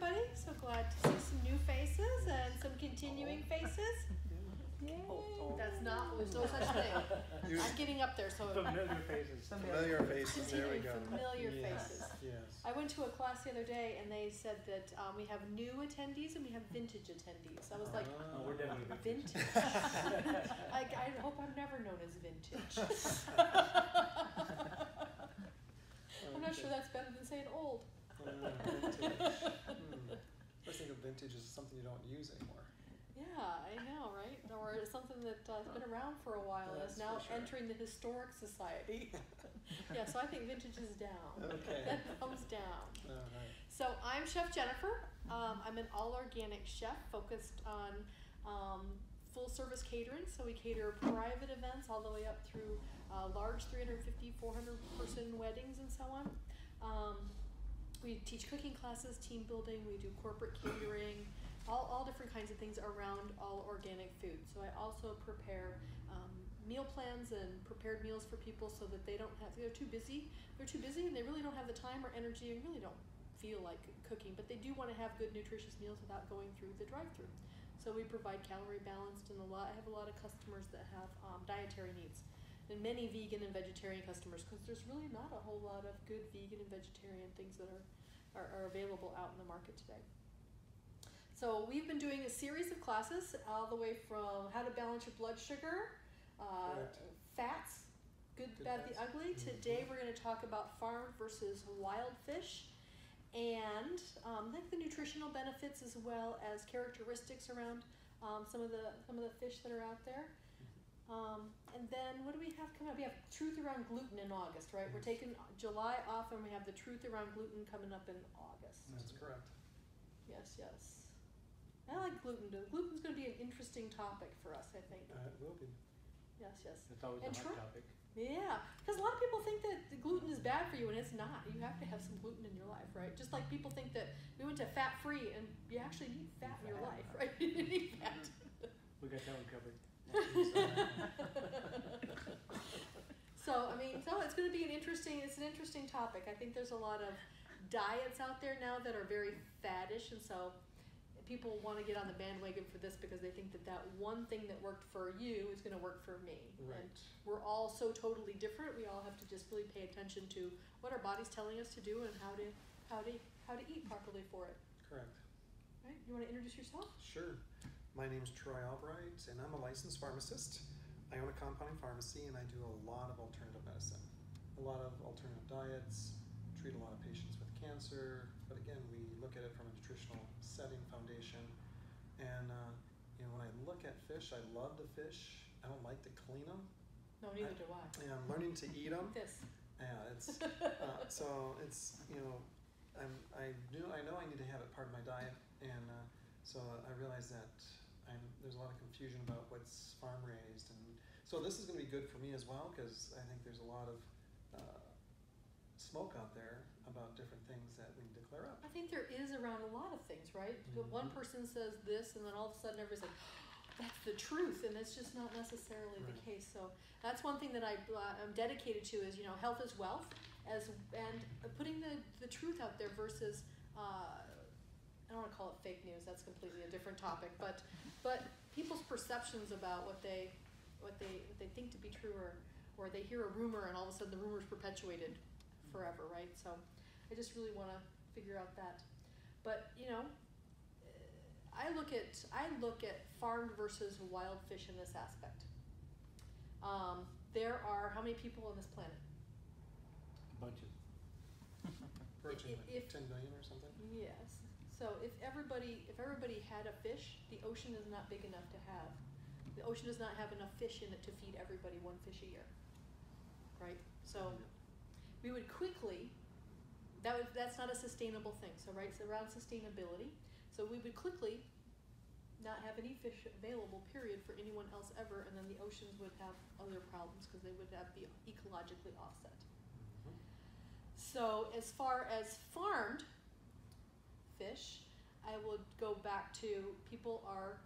everybody. So glad to see some new faces and some continuing faces. Yay. That's not, there's no such thing. I'm getting up there, so. Familiar faces. Familiar faces, there we go. Familiar faces. Yes. I went to a class the other day and they said that we have new attendees and we have vintage attendees. I was like, Oh, we're definitely vintage? I hope I'm never known as vintage. I'm not sure that's better than saying old. Vintage. I think of vintage as something you don't use anymore. Yeah, I know, right? Or it's something that's been around for a while and is now entering the historic society. Yeah, so I think vintage is down. Okay. That comes down. All right. So I'm Chef Jennifer. I'm an all-organic chef focused on full-service catering. So we cater private events all the way up through large 350, 400-person weddings and so on. We teach cooking classes, team building, we do corporate catering, all different kinds of things around all organic food. So I also prepare meal plans and prepared meals for people so that they don't have, they're too busy and they really don't have the time or energy and really don't feel like cooking, but they do want to have good nutritious meals without going through the drive-thru. So we provide calorie balanced and I have a lot of customers that have dietary needs. And many vegan and vegetarian customers, because there's really not a whole lot of good vegan and vegetarian things that are available out in the market today. So we've been doing a series of classes all the way from how to balance your blood sugar, fats, good, bad, the ugly. Today we're going to talk about farmed versus wild fish, and like the nutritional benefits as well as characteristics around some of the fish that are out there. And then what do we have coming up? We have truth around gluten in August, right? We're taking July off and we have the truth around gluten coming up in August. That's correct. Yes, yes. I like gluten. Gluten's going to be an interesting topic for us, I think. It will be. Yes, yes. It's always a hot topic. Yeah, because a lot of people think that the gluten is bad for you, and it's not. You have to have some gluten in your life, right? Just like people think that we went to fat-free, and you actually need fat in your life, right? You need fat. We got that one covered. So I mean, so it's going to be an interesting topic. I think there's a lot of diets out there now that are very faddish, and so people want to get on the bandwagon for this because they think that that one thing that worked for you is going to work for me. Right. And we're all so totally different. We all have to just really pay attention to what our body's telling us to do and how to eat properly for it. Correct. Right? You want to introduce yourself? Sure. My name's Troy Albright, and I'm a licensed pharmacist. I own a compounding pharmacy, and I do a lot of alternative medicine, a lot of alternative diets, treat a lot of patients with cancer, but again, we look at it from a nutritional setting foundation. And you know, when I look at fish, I love the fish. I don't like to clean them. No, neither do I. Yeah, I'm learning to eat them. This. Yeah, it's so it's, you know, I know I need to have it part of my diet, and so I realize that there's a lot of confusion about what's farm raised, and so this is going to be good for me as well, because I think there's a lot of smoke out there about different things that we need to clear up. I think there is around a lot of things, right? But one person says this, and then all of a sudden everybody's like, oh, that's the truth, and it's just not necessarily the case. So that's one thing that I'm dedicated to is, you know, health is wealth, and putting the truth out there versus I don't want to call it fake news. That's completely a different topic. But people's perceptions about what they think to be true, or they hear a rumor and all of a sudden the rumor is perpetuated forever, right? So I just really want to figure out that. But you know, I look at farmed versus wild fish in this aspect. There are how many people on this planet? Bunches. Approaching like 10 billion or something. Yes. So if everybody had a fish, the ocean is not big enough to have. The ocean does not have enough fish in it to feed everybody one fish a year, right? So we would quickly, that's not a sustainable thing. So right, it's around sustainability. So we would quickly not have any fish available, period, for anyone else ever, and then the oceans would have other problems because they would have be ecologically offset. So as far as farmed fish, I would go back to people are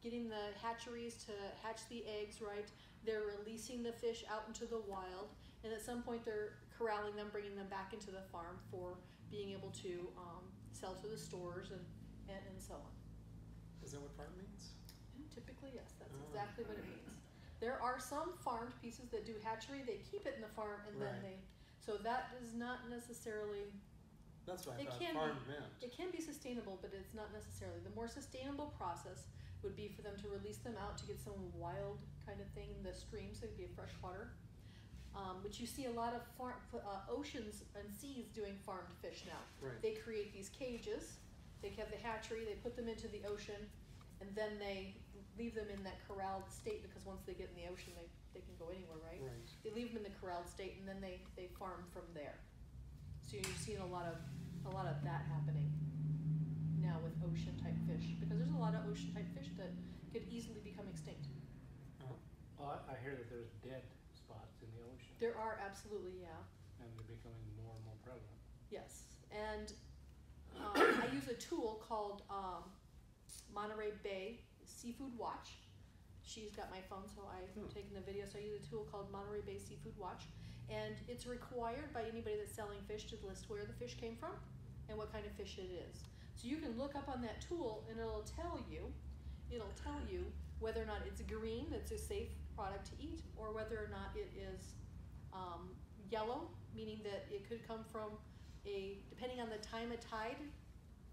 getting the hatcheries to hatch the eggs, right? They're releasing the fish out into the wild, and at some point they're corralling them, bringing them back into the farm for being able to sell to the stores and so on. Is that what farm means? Typically, yes, that's Ah. exactly what it means. There are some farmed pieces that do hatchery, they keep it in the farm and then Right. so that is not necessarily, That's what I It thought can farm be. meant. it can be sustainable, but it's not necessarily. The more sustainable process would be for them to release them out to get some wild kind of thing in the stream, so it'd be a fresh water. Which you see a lot of oceans and seas doing farmed fish now. Right. They create these cages, they have the hatchery, they put them into the ocean, and then they leave them in that corralled state, because once they get in the ocean, they can go anywhere, right? Right. They leave them in the corralled state, and then they farm from there. So you're seeing a lot of that happening now with ocean type fish, because there's a lot of ocean type fish that could easily become extinct. Uh-huh. Well, I hear that there's dead spots in the ocean, There are absolutely, yeah. and they're becoming more and more prevalent. Yes, and I use a tool called Monterey Bay Seafood Watch. She's got my phone, so I'm taking the video. So I use a tool called Monterey Bay Seafood Watch, and it's required by anybody that's selling fish to list where the fish came from and what kind of fish it is. So you can look up on that tool, and it'll tell you whether or not it's green, that's a safe product to eat, or whether or not it is yellow, meaning that it could come from depending on the time of tide,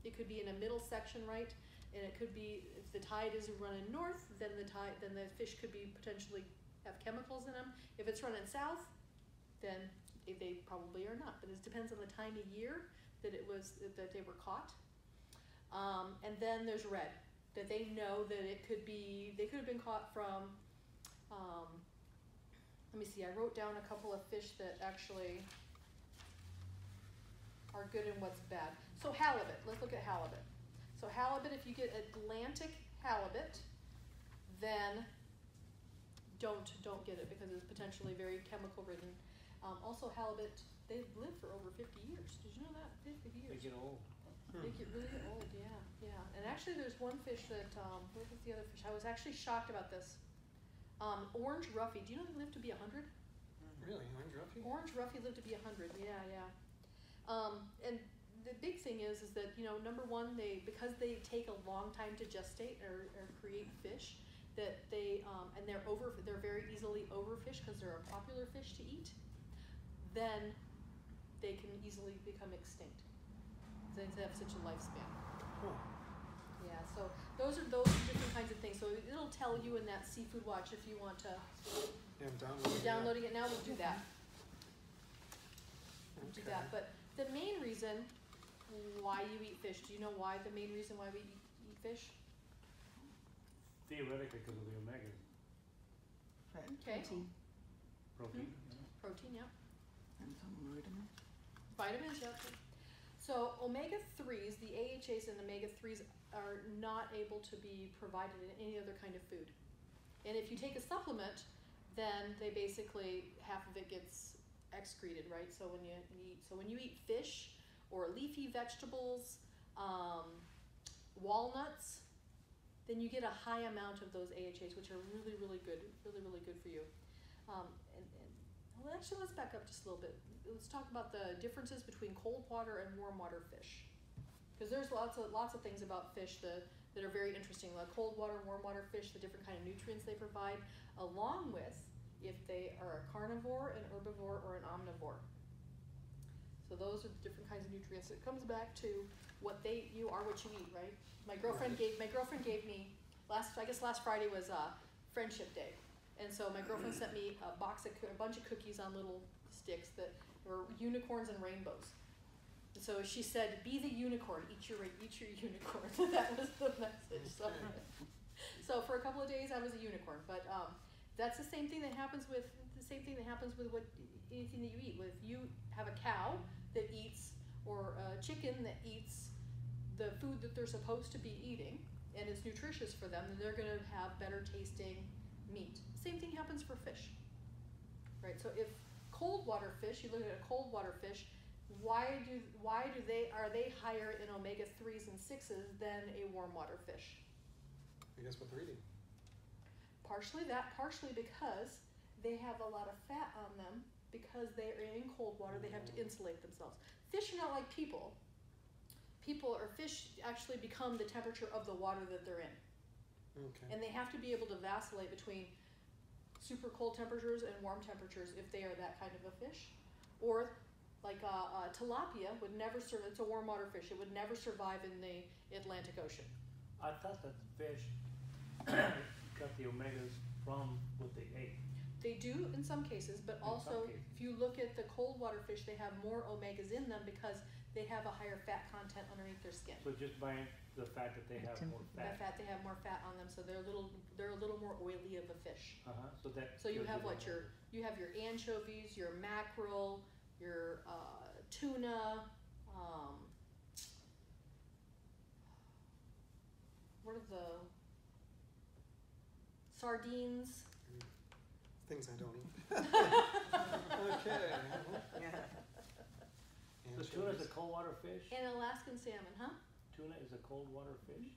it could be in a middle section, right? And it could be, if the tide is running north, then the fish could be potentially have chemicals in them. If it's running south, then they probably are not. But it depends on the time of year that they were caught. And then there's red, that they know that they could have been caught from. Let me see. I wrote down a couple of fish that actually are good and what's bad. So halibut. Let's look at halibut. So halibut, if you get Atlantic halibut, then don't get it, because it's potentially very chemical ridden. Also halibut, they live for over 50 years. Did you know that? 50 years. They get old. They get really old, yeah. And actually there's one fish that, what was the other fish? I was actually shocked about this. Orange roughy. Do you know they live to be 100? Really? Orange roughy? Orange roughy lived to be 100, yeah. And the big thing is that, number one, because they take a long time to gestate or create fish, that and they're very easily overfished because they're a popular fish to eat, then they can easily become extinct. They have such a lifespan. Huh. Yeah, so those are different kinds of things. So it'll tell you in that Seafood Watch if you want to. Yeah, I'm You're downloading it now. We'll do that. We'll do Okay. that. But the main reason why you eat fish. Do you know why the main reason why we eat fish? Theoretically, because of the omegas. Okay. Protein. Protein, yeah. And some vitamins. Vitamins, yeah. So omega-3s, the AHAs and omega-3s are not able to be provided in any other kind of food. And if you take a supplement, then they basically, half of it gets excreted, right? So when you eat fish or leafy vegetables, walnuts, then you get a high amount of those AHAs, which are really, really good for you. Well, actually, let's back up just a little bit. Let's talk about the differences between cold water and warm water fish, because there's lots of things about fish that are very interesting, like cold water, warm water fish, the different kind of nutrients they provide, along with if they are a carnivore, an herbivore, or an omnivore. So those are the different kinds of nutrients. It comes back to you are what you eat, right? My girlfriend gave me last Friday was Friendship Day. And so my girlfriend sent me a bunch of cookies on little sticks that were unicorns and rainbows. And so she said, "Be the unicorn, eat your unicorn." That was the message. So for a couple of days I was a unicorn. But that's the same thing that happens with anything that you eat. If you have a cow that eats, or a chicken that eats the food that they're supposed to be eating, and it's nutritious for them, then they're going to have better tasting meat. Same thing happens for fish, right? So if cold water fish, you look at a cold water fish, why are they higher in omega-3s and 6s than a warm water fish? I guess what they're eating. Partially because they have a lot of fat on them, because they are in cold water, they have to insulate themselves. Fish are not like people. people or fish actually become the temperature of the water that they're in. Okay. And they have to be able to vacillate between super cold temperatures and warm temperatures if they are that kind of a fish. Or like tilapia would never survive, it's a warm water fish, it would never survive in the Atlantic Ocean. I thought that the fish got the omegas from what they ate. They do in some cases, but In some also cases. if you look at the cold water fish, they have more omegas in them because they have a higher fat content underneath their skin. So just by the fact that they have more fat. They have more fat on them, so they're a little more oily of a fish. So that. So you gives have it what a- you have your anchovies, your mackerel, your tuna, what are the sardines? Things I don't eat. Okay. Yeah. So tuna is a cold water fish? And Alaskan salmon, huh? Tuna is a cold water fish?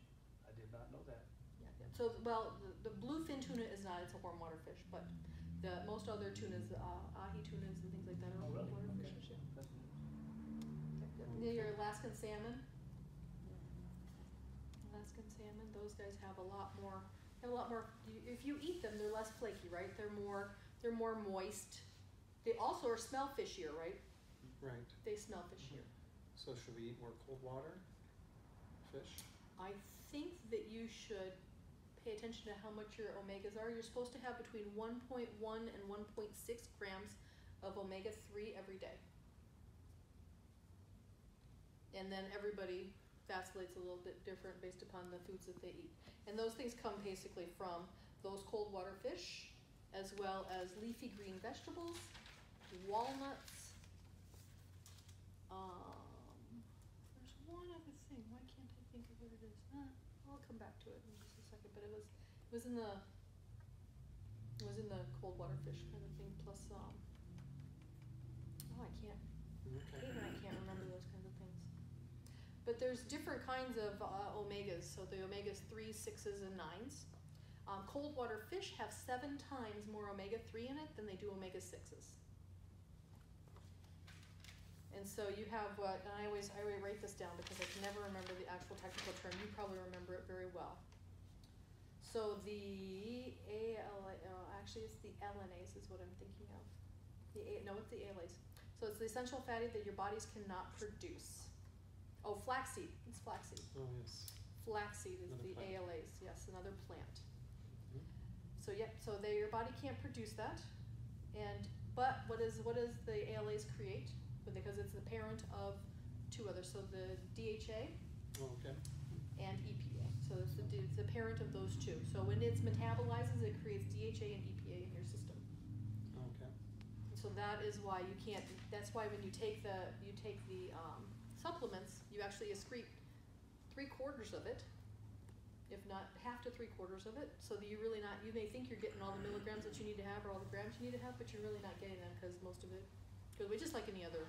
I did not know that. Yeah. So, well, the bluefin tuna is not, it's a warm water fish, but the most other tunas, ahi tunas and things like that are Oh, really? warm water Okay. fishes, yeah. That's neat. Your Alaskan salmon. Alaskan salmon, those guys have a lot more, if you eat them, they're less flaky, right? They're more moist. They also are smell fishier, right? Right. They smell fishier. So should we eat more cold water fish? I think that you should pay attention to how much your omegas are. You're supposed to have between 1.1 and 1.6 grams of omega-3 every day. And then everybody vacillates a little bit different based upon the foods that they eat. And those things come basically from those cold water fish, as well as leafy green vegetables, walnuts. There's one other thing. Why can't I think of what it is? I'll come back to it in just a second. But it was in the cold water fish kind of thing. Plus, I can't. Okay. Even I can't remember those kinds of things. But there's different kinds of omegas. So the omegas 3, 6s, and 9s. Cold water fish have 7 times more omega-3 in it than they do omega-6s. And so you have what, and I always write this down because I can never remember the actual technical term. You probably remember it very well. So the actually it's the LNAs is what I'm thinking of. It's the ALAs. So it's the essential fatty that your bodies cannot produce. Oh, flaxseed. It's flaxseed. Oh, yes. Flaxseed is Another the plant. ALAs. Yes, another plant. Mhm. So yep. So your body can't produce that. But what does the ALAs create? Because it's the parent of 2 others. So the DHA Oh, okay. and EPA. So it's the parent of those 2. So when it metabolizes, it creates DHA and EPA in your system. Okay. So that is why you can't. That's why when you take the supplements, you actually excrete 3/4 of it, if not half to 3/4 of it. So that you're really not. You may think you're getting all the milligrams that you need to have or all the grams you need to have, but you're really not getting them because most of it. Because we just like any other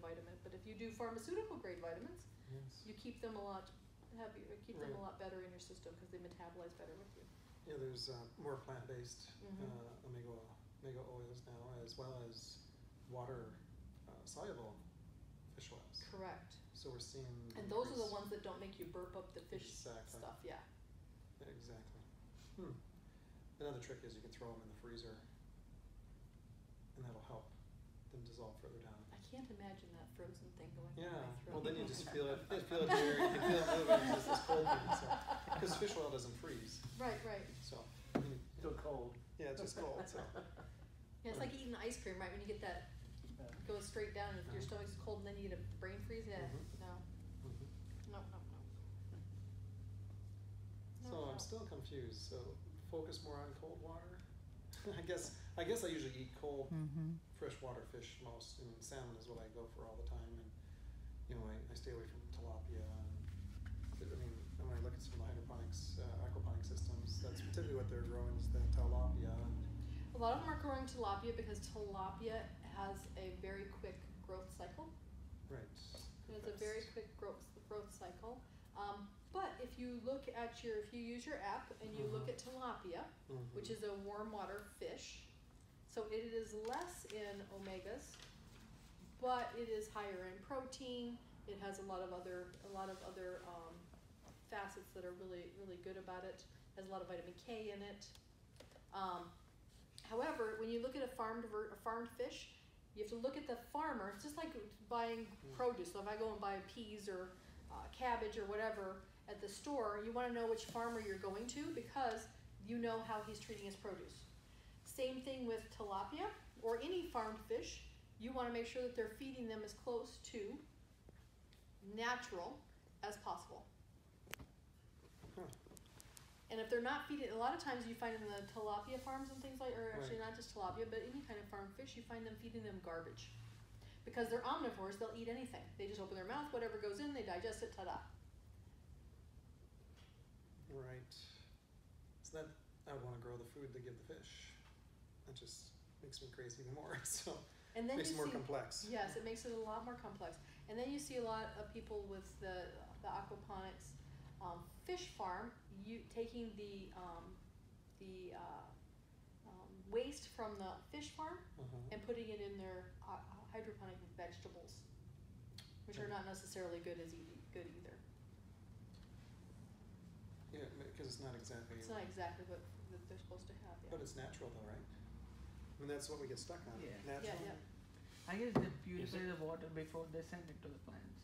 vitamin. But if you do pharmaceutical grade vitamins, Yes. you keep them a lot heavier. Keep them a Right. lot better in your system because they metabolize better with you. Yeah, there's more plant-based Mhm. omega oils now, as well as water soluble fish oils. Correct. So we're seeing. And those are the increase- ones that don't make you burp up the fish Exactly. stuff. Yeah. Exactly. Another trick is you can throw them in the freezer, and that'll help them dissolve further down. I can't imagine that frozen thing going down Yeah. my throat. Well, then you just feel it. You feel it here. You can feel it moving. It's this cold thing. So, because fish oil doesn't freeze, Right. so Still cold. yeah, it's just cold. So Yeah, it's like eating ice cream, right? When you get that, Yeah. it goes straight down, and if your stomach's cold, and then you get a brain freeze. Yeah. Mhm. No. No. So I'm still confused. So focus more on cold water. I guess I usually eat cold freshwater fish most, and salmon is what I go for all the time. And I stay away from tilapia. And, when I look at some of the hydroponics, aquaponic systems, that's typically what they're growing is the tilapia. A lot of them are growing tilapia because tilapia has a very quick growth cycle. Right. It has a very quick growth cycle. But if you use your app and you look at tilapia, which is a warm water fish, so it is less in omegas, but it is higher in protein, It has a lot of other facets that are really, really good about it. Has a lot of vitamin K in it. However, when you look at a farmed fish, you have to look at the farmer. It's just like buying produce. So if I go and buy peas or cabbage or whatever at the store, you want to know which farmer you're going to because you know how he's treating his produce. Same thing with tilapia or any farmed fish. You want to make sure that they're feeding them as close to natural as possible. And if they're not feeding, a lot of times you find in the tilapia farms and things like, or actually not just tilapia, but any kind of farmed fish, you find them feeding them garbage. Because they're omnivores, they'll eat anything. They just open their mouth, whatever goes in, they digest it, ta-da. Right. So that, I would want to grow the food to give the fish. That just makes me crazy even more, so. And then makes it more complex. Yes, it makes it a lot more complex. And then you see a lot of people with the aquaponics fish farm, taking the waste from the fish farm and putting it in their hydroponic vegetables, which are not necessarily good either. Yeah, because it's not exactly. It's not exactly what they're supposed to have. Yeah. But it's natural though, right? I mean, that's what we get stuck on. Yeah. Natural. Yeah. I guess they purify the water before they send it to the plants.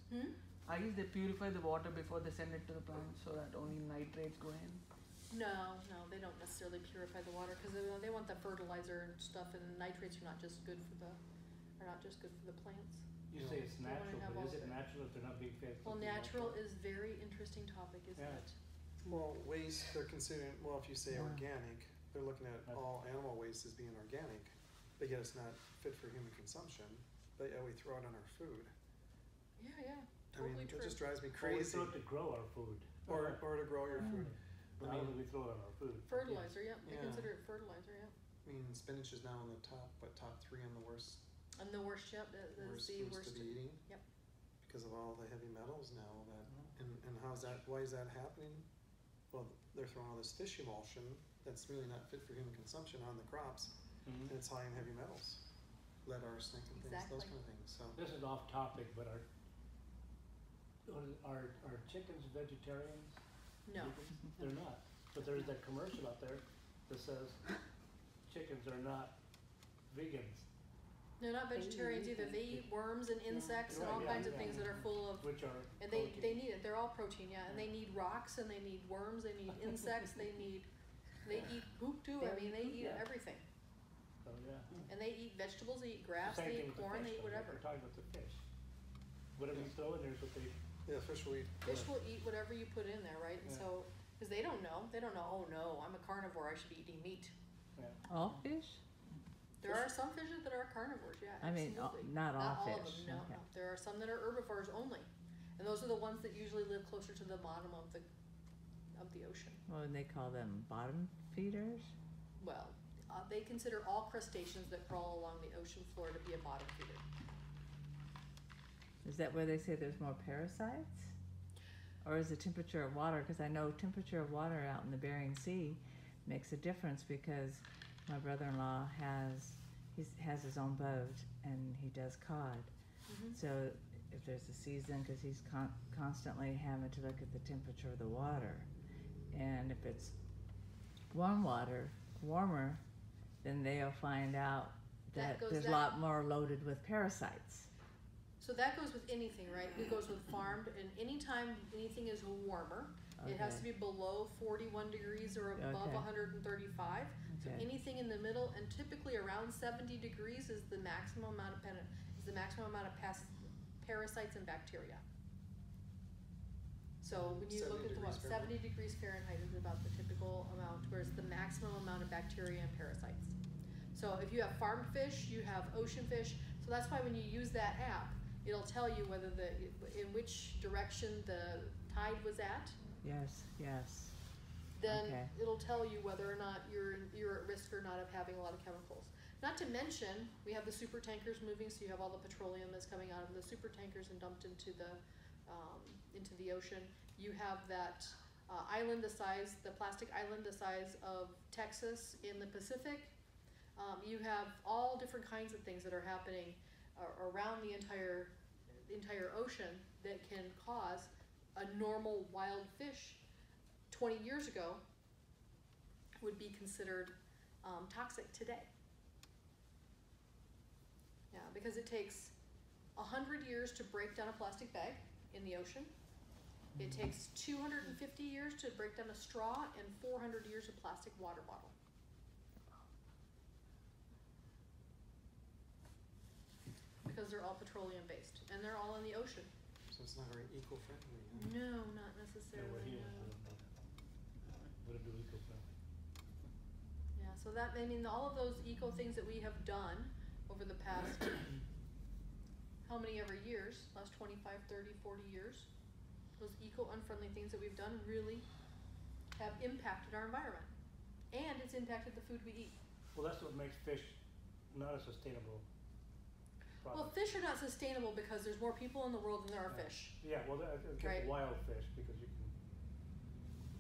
I guess they purify the water before they send it to the plants so that only nitrates go in. No, they don't necessarily purify the water because they want the fertilizer and stuff, and nitrates are not just good for the plants. You say it's natural, have but all is it the- natural if they're not being fed? Well, something natural natural? is very interesting topic, isn't Yeah. it? Well, waste, they're considering, well, if you say Yeah. organic, they're looking at all animal waste as being organic, but yet it's not fit for human consumption, but yet we throw it on our food. Yeah, I mean, totally it true. just drives me Well, we crazy. throw it to grow our food. Or to grow your food. But I how mean- do we throw it on our food? Fertilizer, yeah. They Yeah. consider it fertilizer, yeah. I mean, spinach is now in the top 3 on the worst And the worst, yep, that is worst the foods worst. to be eating. Yep. Because of all the heavy metals now and how's that, why is that happening? Well, they're throwing all this fish emulsion that's really not fit for human consumption on the crops, and it's high in heavy metals. Lead, arsenic and things, those Exactly. kind of things, so. This is off topic, but are chickens vegetarians? No. Vegans? They're not. But there's that commercial out there that says chickens are not vegans, They're not vegetarians either. They eat worms and insects and all Right, yeah, kinds of yeah. things that are full of, which are and they protein. need it. They're all protein, yeah. And they need rocks and they need worms, they need insects, they eat poop too. I mean, they eat Yeah. everything. So, yeah. And they eat vegetables, they eat grass, Same they thing eat with the corn, fish, they eat though. whatever. We're talking about the fish. Whatever you throw in there's what they. Yeah, fish will eat. Fish will eat whatever you put in there, right? And Yeah. so, because they don't know, oh no, I'm a carnivore, I should be eating meat. Yeah. All fish? There are some fishes that are carnivores, yeah, I mean, absolutely. not all of fish, them, no, okay. no. There are some that are herbivores only. And those are the ones that usually live closer to the bottom of the ocean. Well, and they call them bottom feeders? Well, they consider all crustaceans that crawl along the ocean floor to be a bottom feeder. Is that where they say there's more parasites? Or is it temperature of water? Because I know temperature of water out in the Bering Sea makes a difference because my brother-in-law has his own boat and he does cod. So if there's a season, because he's constantly having to look at the temperature of the water, and if it's warmer, then they'll find out that there's a lot more loaded with parasites. So that goes with anything, right? It goes with farmed, and anytime anything is warmer, it has to be below 41 degrees or above Okay. 135. So Okay. anything in the middle, and typically around 70 degrees is the maximum amount of parasites and bacteria. So when you 70 look at degrees 70 degrees Fahrenheit is about the typical amount, whereas the maximum amount of bacteria and parasites. So if you have farmed fish, you have ocean fish. So that's why when you use that app, it'll tell you whether in which direction the tide was at. Yes. Then Okay. it'll tell you whether or not you're at risk or not of having a lot of chemicals. Not to mention, we have the super tankers moving, so you have all the petroleum that's coming out of the super tankers and dumped into the ocean. You have that island the plastic island the size of Texas in the Pacific. You have all different kinds of things that are happening around the entire the entire ocean that can cause a normal wild fish 20 years ago would be considered toxic today. Yeah, because it takes 100 years to break down a plastic bag in the ocean. It takes 250 years to break down a straw and 400 years a plastic water bottle. Because they're all petroleum based and they're all in the ocean. So it's not very eco-friendly. Huh? No, not Yeah, we're necessarily. here. No. Would it do eco-friendly? Yeah, so that, I mean, all of those eco things that we have done over the past, how many ever years, last 25, 30, 40 years, those eco-unfriendly things that we've done really have impacted our environment. And it's impacted the food we eat. Well, that's what makes fish not a sustainable Well, product. fish are not sustainable because there's more people in the world than there are Yeah. fish. Yeah, well, I guess Right. wild fish, because you can,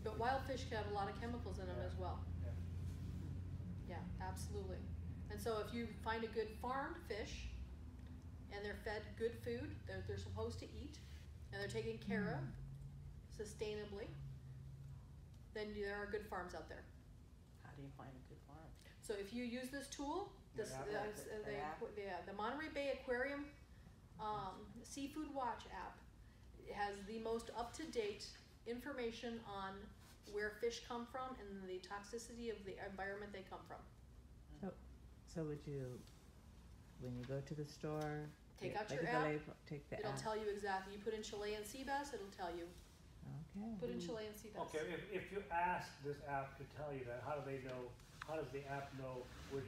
But wild fish can have a lot of chemicals in them Yeah. as well. yeah. Yeah, absolutely. And so if you find a good farmed fish and they're fed good food that they're supposed to eat and they're taken care of sustainably, then there are good farms out there. How do you find a good farm? So if you use this tool, this Yeah. the Monterey Bay Aquarium Seafood Watch app has the most up-to-date information on where fish come from and the toxicity of the environment they come from. So would you, when you go to the store, Take out look your at the app, label, take the it'll app? tell you exactly. You put in Chilean sea bass, it'll tell you. Okay. Put in Chilean sea bass. Okay, if you ask this app to tell you that, how do they know, how does the app know which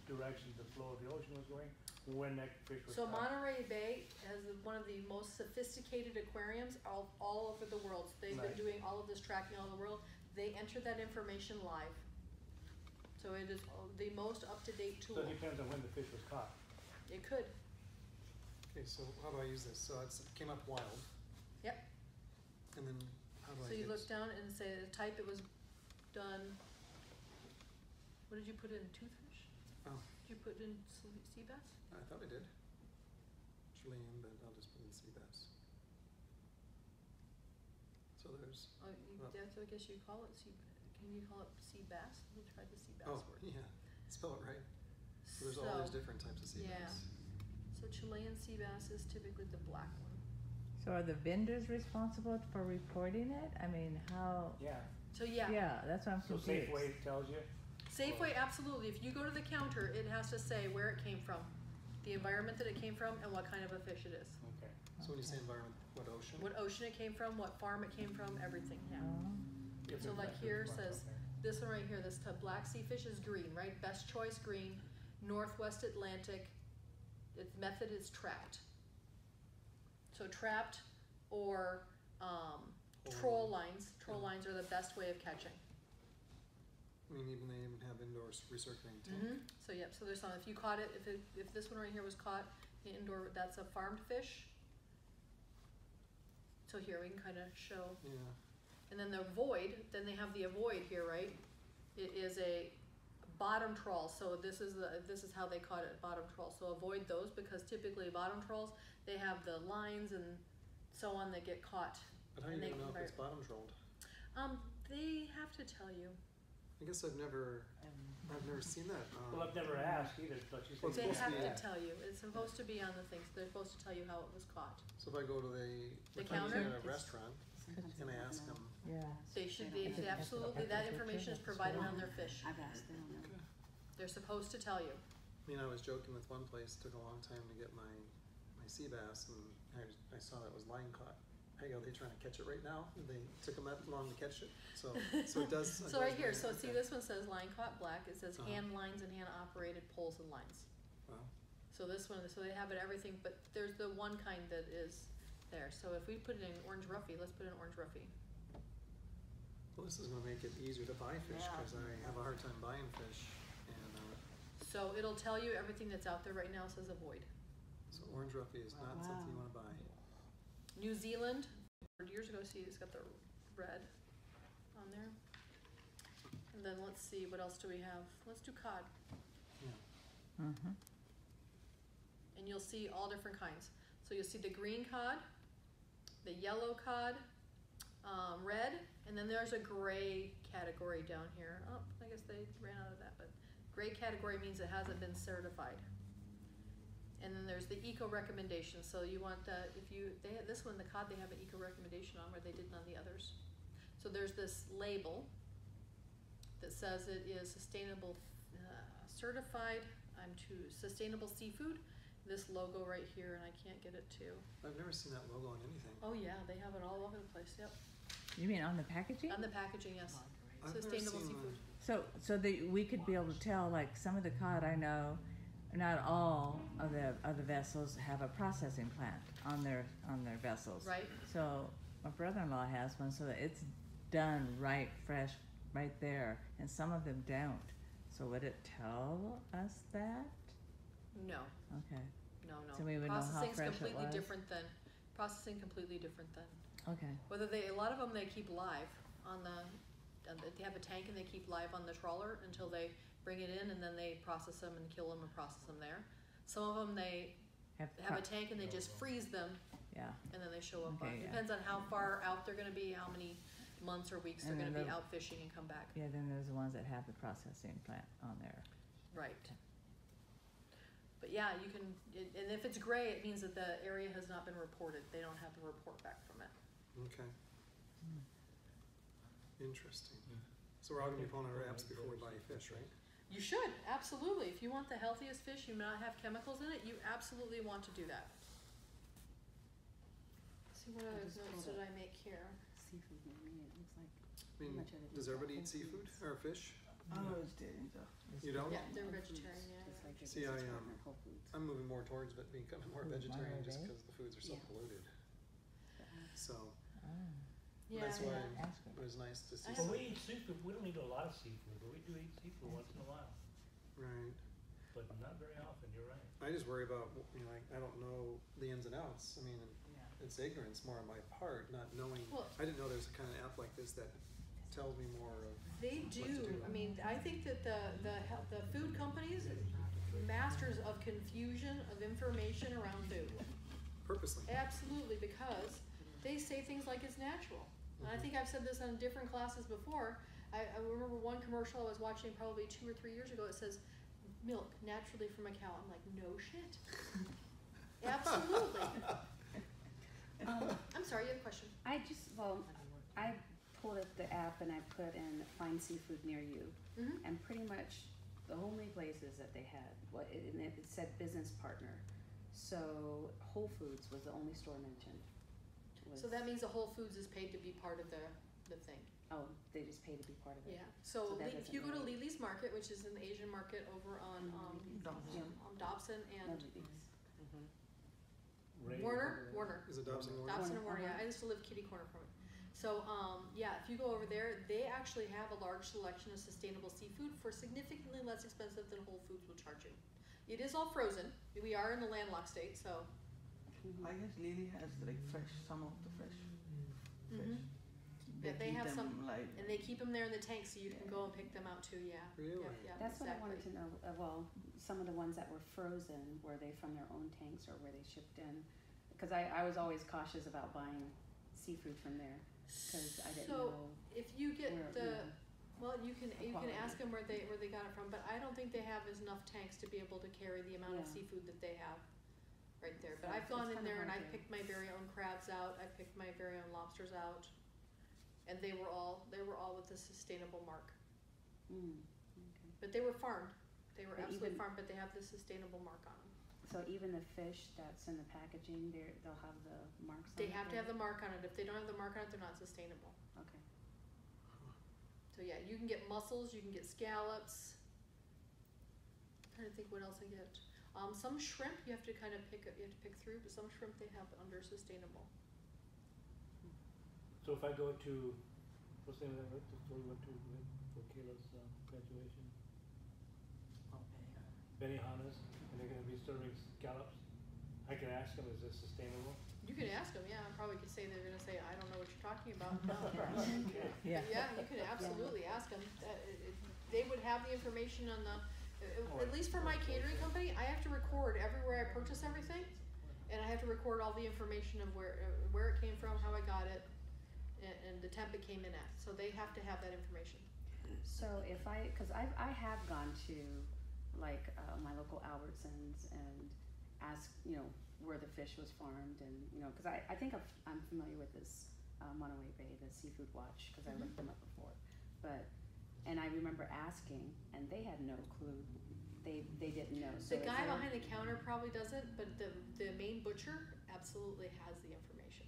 direction the flow of the ocean was going, when that fish was So caught? Monterey Bay has one of the most sophisticated aquariums all over the world. So they've Nice. been doing all of this tracking all over the world. They enter that information live. So it is the most up-to-date tool. So it depends on when the fish was caught. It could. Okay, so how do I use this? So it came up wild. Yep. And then how do I So you get look down and say the type it was done. What did you put in? Toothfish? Oh, Did you put in sea bass? I thought I did. Chilean, but I'll just put in sea bass. So there's, Oh, Well- that's, I guess you call it sea. Can you call it sea bass? We tried the sea bass oh, word. yeah, spell it right. So there's all these different types of sea yeah. bass. So Chilean sea bass is typically the black one. So are the vendors responsible for reporting it? I mean, how, Yeah, So yeah, yeah, that's what I'm so confused. Safeway tells you, Safeway, absolutely. If you go to the counter, it has to say where it came from, the environment that it came from, and what kind of a fish it is. okay. So when you say Okay. environment, what ocean? What ocean it came from, what farm it came from, everything, yeah. Oh, If So it's like not here too much, says, okay. this one right here, this black sea fish is green, right? Best choice green, Northwest Atlantic. Its method is trapped. So trapped or troll lines. Troll lines are the best way of catching. I mean, even they even have indoor recirculating tank. Mm-hmm. So yep. So there's some. If you caught it, if this one right here was caught in indoor, that's a farmed fish. So here we can kind of show. Yeah. And then the avoid, then they have the avoid here, right? It is a bottom trawl. So this is how they caught it, bottom trawl. So avoid those because typically bottom trawls, they have the lines and so on that get caught. But how are And you they gonna know can if it's bottom trolled? They have to tell you. I guess I've never seen that. Well, I've never asked either, but you Well, it's say. They supposed to have be- to tell you. It's supposed to be on the things. They're supposed to tell you how it was caught. So if I go to The if counter? I'm at a restaurant and I ask them, yeah. They should be, They don't. absolutely, that information is provided on their fish. I've asked them. okay. They're supposed to tell you. I mean, I was joking with one place. Took a long time to get my sea bass, and I saw that it was line caught. Hey, are they trying to catch it right now? They took them that long to catch it. So it does. So right here, so see this one says line caught black, it says Uh-huh. hand lines and hand operated poles and lines. Wow. So this one, so they have it everything, but there's the one kind that is there. So if we put it in orange roughy, let's put it in orange roughy. Well, this is going to make it easier to buy fish Yeah. because I have a hard time buying fish, and So it'll tell you everything that's out there right now says avoid. so orange roughy is not Wow. something you want to buy. New Zealand, years ago, see it's got the red on there. And then let's see, what else do we have? Let's do cod. Yeah. Mm-hmm. And you'll see all different kinds. So you'll see the green cod, the yellow cod, red, and then there's a gray category down here. Oh, I guess they ran out of that, but gray category means it hasn't been certified. And then there's the eco recommendation. So you want the, they have this one, the cod, they have an eco recommendation on where they didn't on the others. So there's this label that says it is sustainable, certified, sustainable seafood. This logo right here, and I can't get it to. I've never seen that logo on anything. Oh yeah, they have it all over the place. Yep. You mean on the packaging? On the packaging, yes. I've never Sustainable seen seafood. So we could be able to tell, like, some of the cod I know, not all of the vessels have a processing plant on their vessels. Right. So my brother-in-law has one, so it's done right, fresh, right there, and some of them don't. So would it tell us that? No. Okay. No. So we would know how Processing's fresh it completely was? different than Okay. whether a lot of them they keep live on they have a tank and they keep live on the trawler until they bring it in, and then they process them and kill them and process them there. Some of them they have a tank and they just freeze them, Yeah. and then they show up. Okay, yeah. Depends on how far out they're going to be, how many months or weeks And they're going then to be out fishing and come back. Yeah, then there's the ones that have the processing plant on there. Right. But yeah, you can, and if it's gray, it means that the area has not been reported. They don't have a report back from it. Okay. Interesting. So we're all gonna be pulling our apps before we buy fish, right? You should, absolutely. If you want the healthiest fish, you not have chemicals in it, you absolutely want to do that. Let's see, what I other just notes pulled did up. I make here? Seafood menu, it looks like. I mean, much of it does is everybody Whole eat seafood Foods. or fish? I'm a vegetarian, so. You don't? Yeah, they're Whole Foods, vegetarian, yeah. just like your See, business I, partner, Whole Foods. I'm moving more towards becoming more Food vegetarian just Monterey? because the foods are so Yeah. polluted. So Oh. Yeah, that's why yeah. Ask her. it was nice to see. I Well, some- we eat seafood, we don't eat a lot of seafood, but we do eat seafood once in a while, Right. but not very often, you're right. I just worry about, like, I don't know the ins and outs. I mean, it's ignorance more on my part, not knowing. Well- I didn't know there was a kind of app like this that tells me more of. They what to do. I mean, I think that the food companies, masters of confusion of information around food. Purposely. Absolutely, because they say things like it's natural. And I think I've said this on different classes before. I remember one commercial I was watching probably 2 or 3 years ago. It says, milk naturally from a cow. I'm like, no shit. Absolutely. I'm sorry, you have a question. I pulled up the app and I put in find seafood near you, Mm-hmm. and pretty much the only places that they had, and it said business partner. So Whole Foods was the only store mentioned. So that means the Whole Foods is paid to be part of the thing. Oh, they just pay to be part of it. Yeah. So, So that if you go to doesn't really- Lily's Market, which is an Asian market over on Dobson. Dobson and No leaves. Ray- Warner. Is it Dobson Warner? Dobson and Warner, Warner, yeah. I used to live kitty corner from it. So, yeah, if you go over there, they actually have a large selection of sustainable seafood for significantly less expensive than Whole Foods will charge you. It is all frozen. We are in the landlocked state, so. I guess Lily has like fresh, some of the fresh fish. Mhm. Yeah, they keep have them some- live. And they keep them there in the tank, so you can go and pick them out too, yeah. Really? Yep, yeah, That's what I exactly. wanted to know. Well, some of the ones that were frozen, were they from their own tanks or were they shipped in? Because I was always cautious about buying seafood from there because I didn't So, know if you get where, the, well, you can quality. ask them where they got it from, but I don't think they have enough tanks to be able to carry the amount of Yeah. seafood that they have right there. But So I've gone it's in kinda there and hard I to- picked my very own crabs out, I picked my very own lobsters out, and they were all with the sustainable mark. Okay. But they were farmed, they were But absolutely even- farmed, but they have the sustainable mark on them. So even the fish that's in the packaging, they'll have the marks on They it? have to have the mark on it, if they don't have the mark on it, they're not sustainable. Okay. So yeah, you can get mussels, you can get scallops. I'm trying to think what else I get. Some shrimp you have to kind of pick through, but some shrimp they have under sustainable. So if I go to, what's the name of that, the store we went to for Kayla's graduation? Benihana's, and they're gonna be serving scallops, I can ask them, is this sustainable? You could ask them, yeah. I probably could say they're gonna say, I don't know what you're talking about. Okay. Yeah. But yeah, you could absolutely ask them. They would have the information on the. At least for my catering company, I have to record everywhere I purchase everything, And I have to record all the information of where it came from, how I got it, and the temp it came in at. So they have to have that information. So if because I have gone to like my local Albertsons and asked, you know, where the fish was farmed, and you know, because I think I'm familiar with this Monterey Bay, the Seafood Watch, because I looked them up before. And I remember asking, and they had no clue. They didn't know. So The guy behind the counter probably doesn't, but the main butcher absolutely has the information.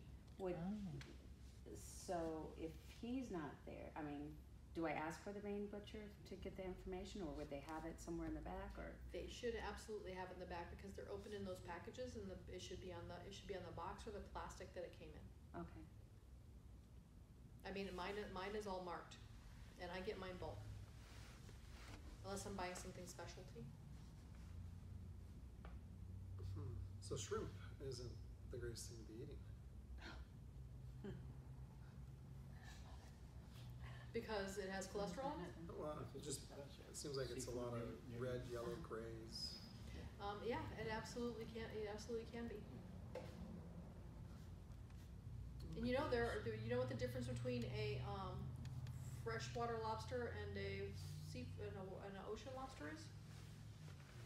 So if he's not there, I mean, do I ask for the main butcher to get the information, or would they have it somewhere in the back, or? They should absolutely have it in the back because they're open in those packages, and it should be on the box or the plastic that it came in. Okay. I mean, mine is all marked, and I get mine bulk, unless I'm buying something specialty. So shrimp isn't the greatest thing to be eating. Because it has cholesterol in it? Well, it seems like it's a lot of red, yellow, grays. Yeah, it absolutely can. It absolutely can be. And you know you know what the difference between a freshwater lobster and an ocean lobster is?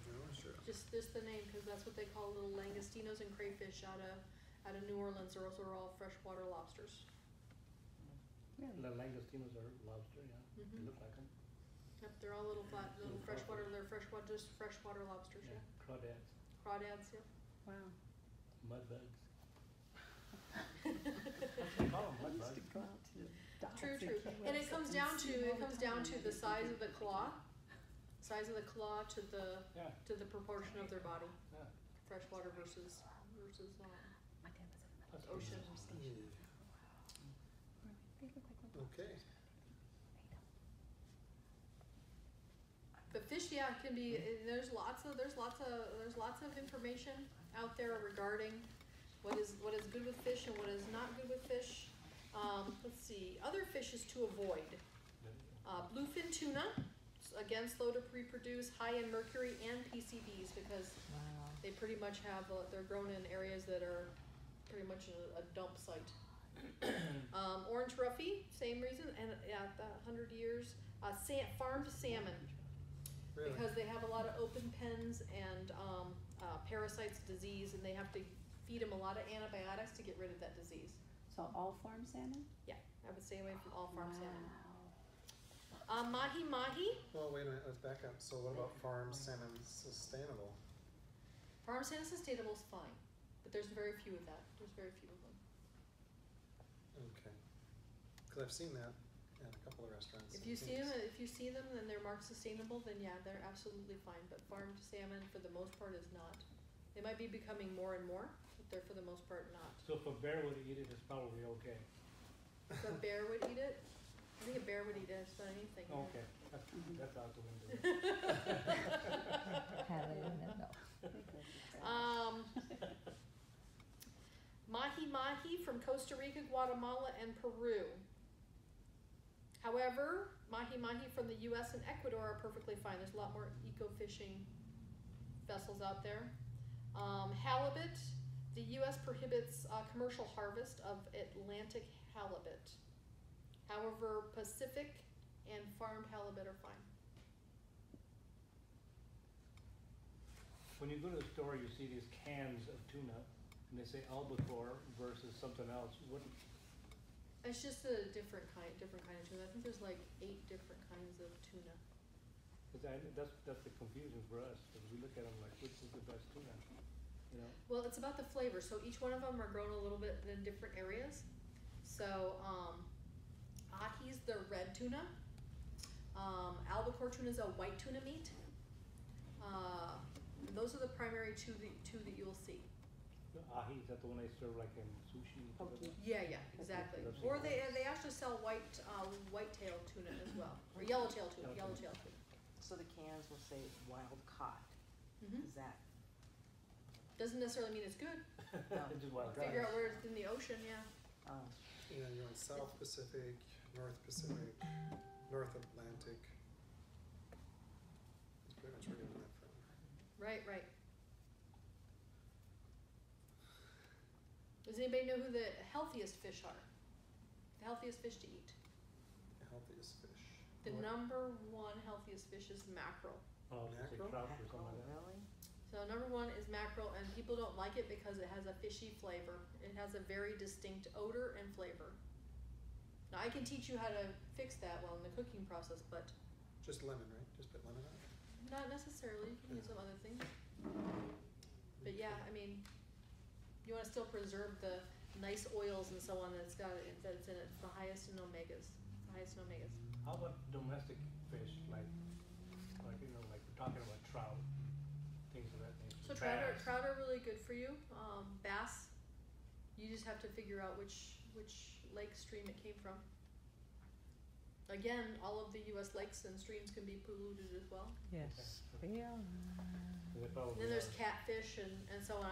No, sure. Just the name, because that's what they call little langostinos and crayfish out of New Orleans. Those are all freshwater lobsters. Really? The langostinos are lobster, yeah. They look like them. Yep, they're all little freshwater. They're just freshwater lobsters. Yeah. Crawdads, Crawdads. Yeah. Wow. mudbugs. They call them mudbugs. True. And it comes down to the size of the claw, to the proportion of their body. Yeah. Freshwater versus ocean. Okay. But fish, yeah, can be. There's lots of information out there regarding what is good with fish and what is not good with fish. Let's see, other fishes to avoid. Bluefin tuna, again, slow to reproduce, high in mercury and PCBs because they pretty much have they're grown in areas that are pretty much a dump site. Orange roughy, same reason, and at 100 years, farmed salmon. Really? Because they have a lot of open pens and parasites, disease, and they have to feed them a lot of antibiotics to get rid of that disease. So all farm salmon? Yeah, I would stay away from all farm salmon. Wow. Mahi-mahi. Well, wait a minute, let's back up. So what about farm salmon sustainable? Farm salmon sustainable is fine, but there's very few of that. There's very few of them. Okay. Because I've seen that at a couple of restaurants. If you see them and they're marked sustainable, then yeah, they're absolutely fine. But farmed salmon, for the most part, is not. They might be becoming more and more, but they're for the most part not. So if a bear would eat it, it's probably okay. If a bear would eat it, I think a bear would eat it. It's not anything. Okay, that's out the window. Mahi-mahi from Costa Rica, Guatemala, and Peru. However, mahi-mahi from the U.S. and Ecuador are perfectly fine. There's a lot more eco-fishing vessels out there. Halibut, the U.S. prohibits commercial harvest of Atlantic halibut. However, Pacific and farmed halibut are fine. When you go to the store, you see these cans of tuna, and they say albacore versus something else. What? It's just a different kind of tuna. I think there's like 8 different kinds of tuna. That's the confusion for us, because we look at them like, which is the best tuna, you know? Well, it's about the flavor. So each one of them are grown a little bit in different areas. So ahi's the red tuna. Albacore tuna is a white tuna meat. Those are the primary two that you'll see. The ahi, is that the one they serve like in sushi? Okay. Yeah, exactly. Or they actually sell white-tailed tuna as well, or yellow-tailed tuna. Yellow-tailed tuna. So the cans will say wild caught. Mm-hmm. Is that? Doesn't necessarily mean it's good. It's just wild caught. Figure out where it's in the ocean. Yeah. You know, you want South Pacific, North Pacific, North Atlantic. That's pretty much where you're getting that from. Right. Does anybody know who the healthiest fish are? The healthiest fish to eat. The healthiest fish. The What? number one healthiest fish is mackerel. Oh, it's a Mackerel? trout or something Oh, like that. really? So number one is mackerel, and people don't like it because it has a fishy flavor. It has a very distinct odor and flavor. Now I can teach you how to fix that while in the cooking process, but Just lemon, right? Just put lemon on it? not necessarily. You can use some other things. But yeah, I mean, you want to still preserve the nice oils and so on that's that's in it. It's the highest in omegas. The highest in omegas. How about domestic fish, like you know, like we're talking about trout, things of that nature? So Bass. trout are really good for you. Bass, you just have to figure out which lake stream it came from. Again, all of the U.S. lakes and streams can be polluted as well. Yes, Okay. they are. They probably And then there's are. catfish and so on.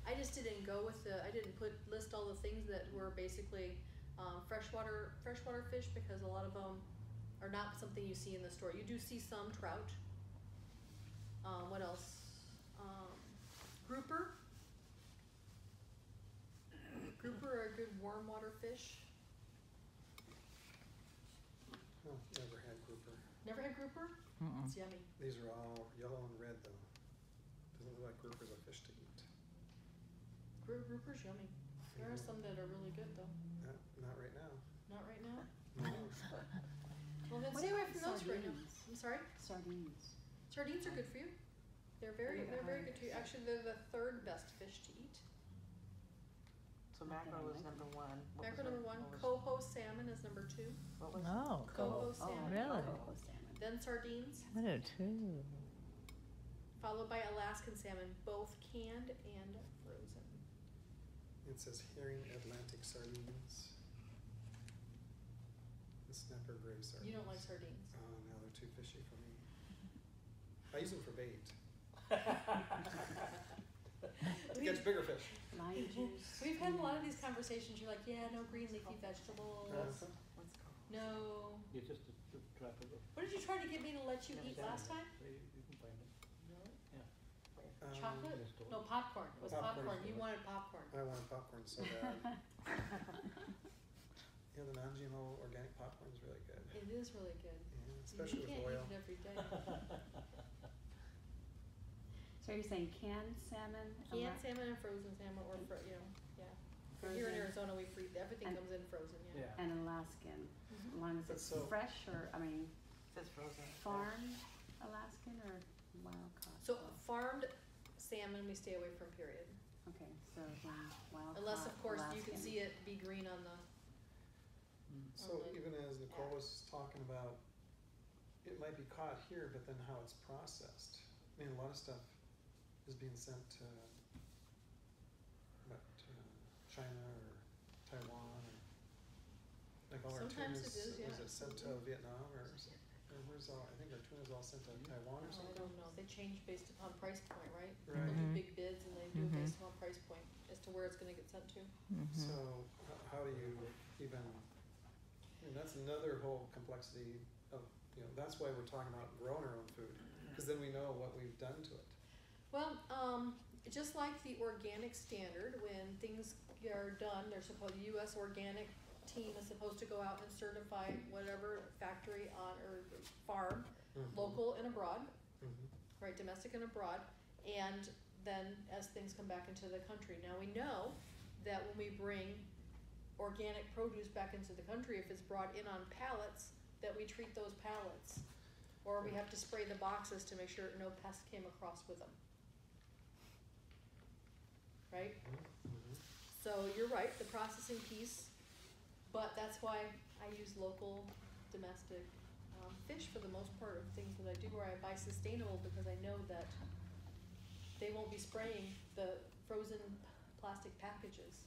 I just didn't go with I didn't list all the things that were basically freshwater fish, because a lot of them are not something you see in the store. You do see some trout. What else? Grouper. Grouper are a good warm water fish. Oh, never had grouper. Never had grouper? Mm-mm. It's yummy. These are all yellow and red though. Doesn't look like grouper's a fish to eat. Grouper's yummy. There are some that are really good though. Not right now. Not right now. No. Well, then What stay away about from those right now. sardines? I'm sorry. Sardines. Sardines are good for you. They're very good to you. Actually, they're the third best fish to eat. So mackerel was number one. What was Mackerel number one. what was- Coho salmon is number two. What was? Oh, Coho Oh, salmon. really? Coho salmon. Then sardines, I do too. followed by Alaskan salmon, both canned and frozen. It says herring Atlantic sardines. And snapper gray sardines. You don't like sardines. Oh, no, they're too fishy for me. I use them for bait. To catch bigger fish. Lime juice. We've had a lot of these conversations. You're like, yeah, no green leafy vegetables. What's called? No. It's just a trap of it. What did you try to get me to let you eat last time? So you can find it. Chocolate? in the store. No, popcorn. It was Popcorn. popcorn. You wanted popcorn. I want popcorn so bad. Yeah, the non-GMO organic popcorn is really good. It is really good. Yeah, You especially with can't oil. eat it every day. So you're saying canned salmon? Canned salmon and frozen salmon, or yeah. Here in Frozen. Arizona, we freeze everything. And- Comes in frozen. Yeah. Yeah. And Alaskan, Mhm. as long as But it's so- fresh or, It says frozen. farmed Alaskan or wild caught? So farmed salmon, we stay away from. Period. Okay, so then wild Unless, caught of course, you can Alaskan. see it be green on the. So Okay. even as Nicole was talking about, it might be caught here, but then how it's processed. I mean, a lot of stuff is being sent to, China or Taiwan or, like all our Sometimes tunas, it is, yeah. was it sent to Vietnam or where's all, I think our tuna's all sent to Taiwan or I something? don't know. They change based upon price point, right? Right. They'll do Mhm. big bids and they do it Mhm. based upon price point as to where it's going to get sent to. Mhm. So how do you even, I mean, that's another whole complexity of, that's why we're talking about growing our own food, because then we know what we've done to it. Well, just like the organic standard, when things are done, they're supposed, the U.S. organic team is supposed to go out and certify whatever factory on or farm, local and abroad, Mhm. right, domestic and abroad, and then as things come back into the country. Now we know that when we bring organic produce back into the country, if it's brought in on pallets, that we treat those pallets, or we have to spray the boxes to make sure no pests came across with them. Right? Mhm. So you're right, the processing piece, but that's why I use local, domestic fish for the most part of things that I do, where I buy sustainable, because I know that they won't be spraying the frozen plastic packages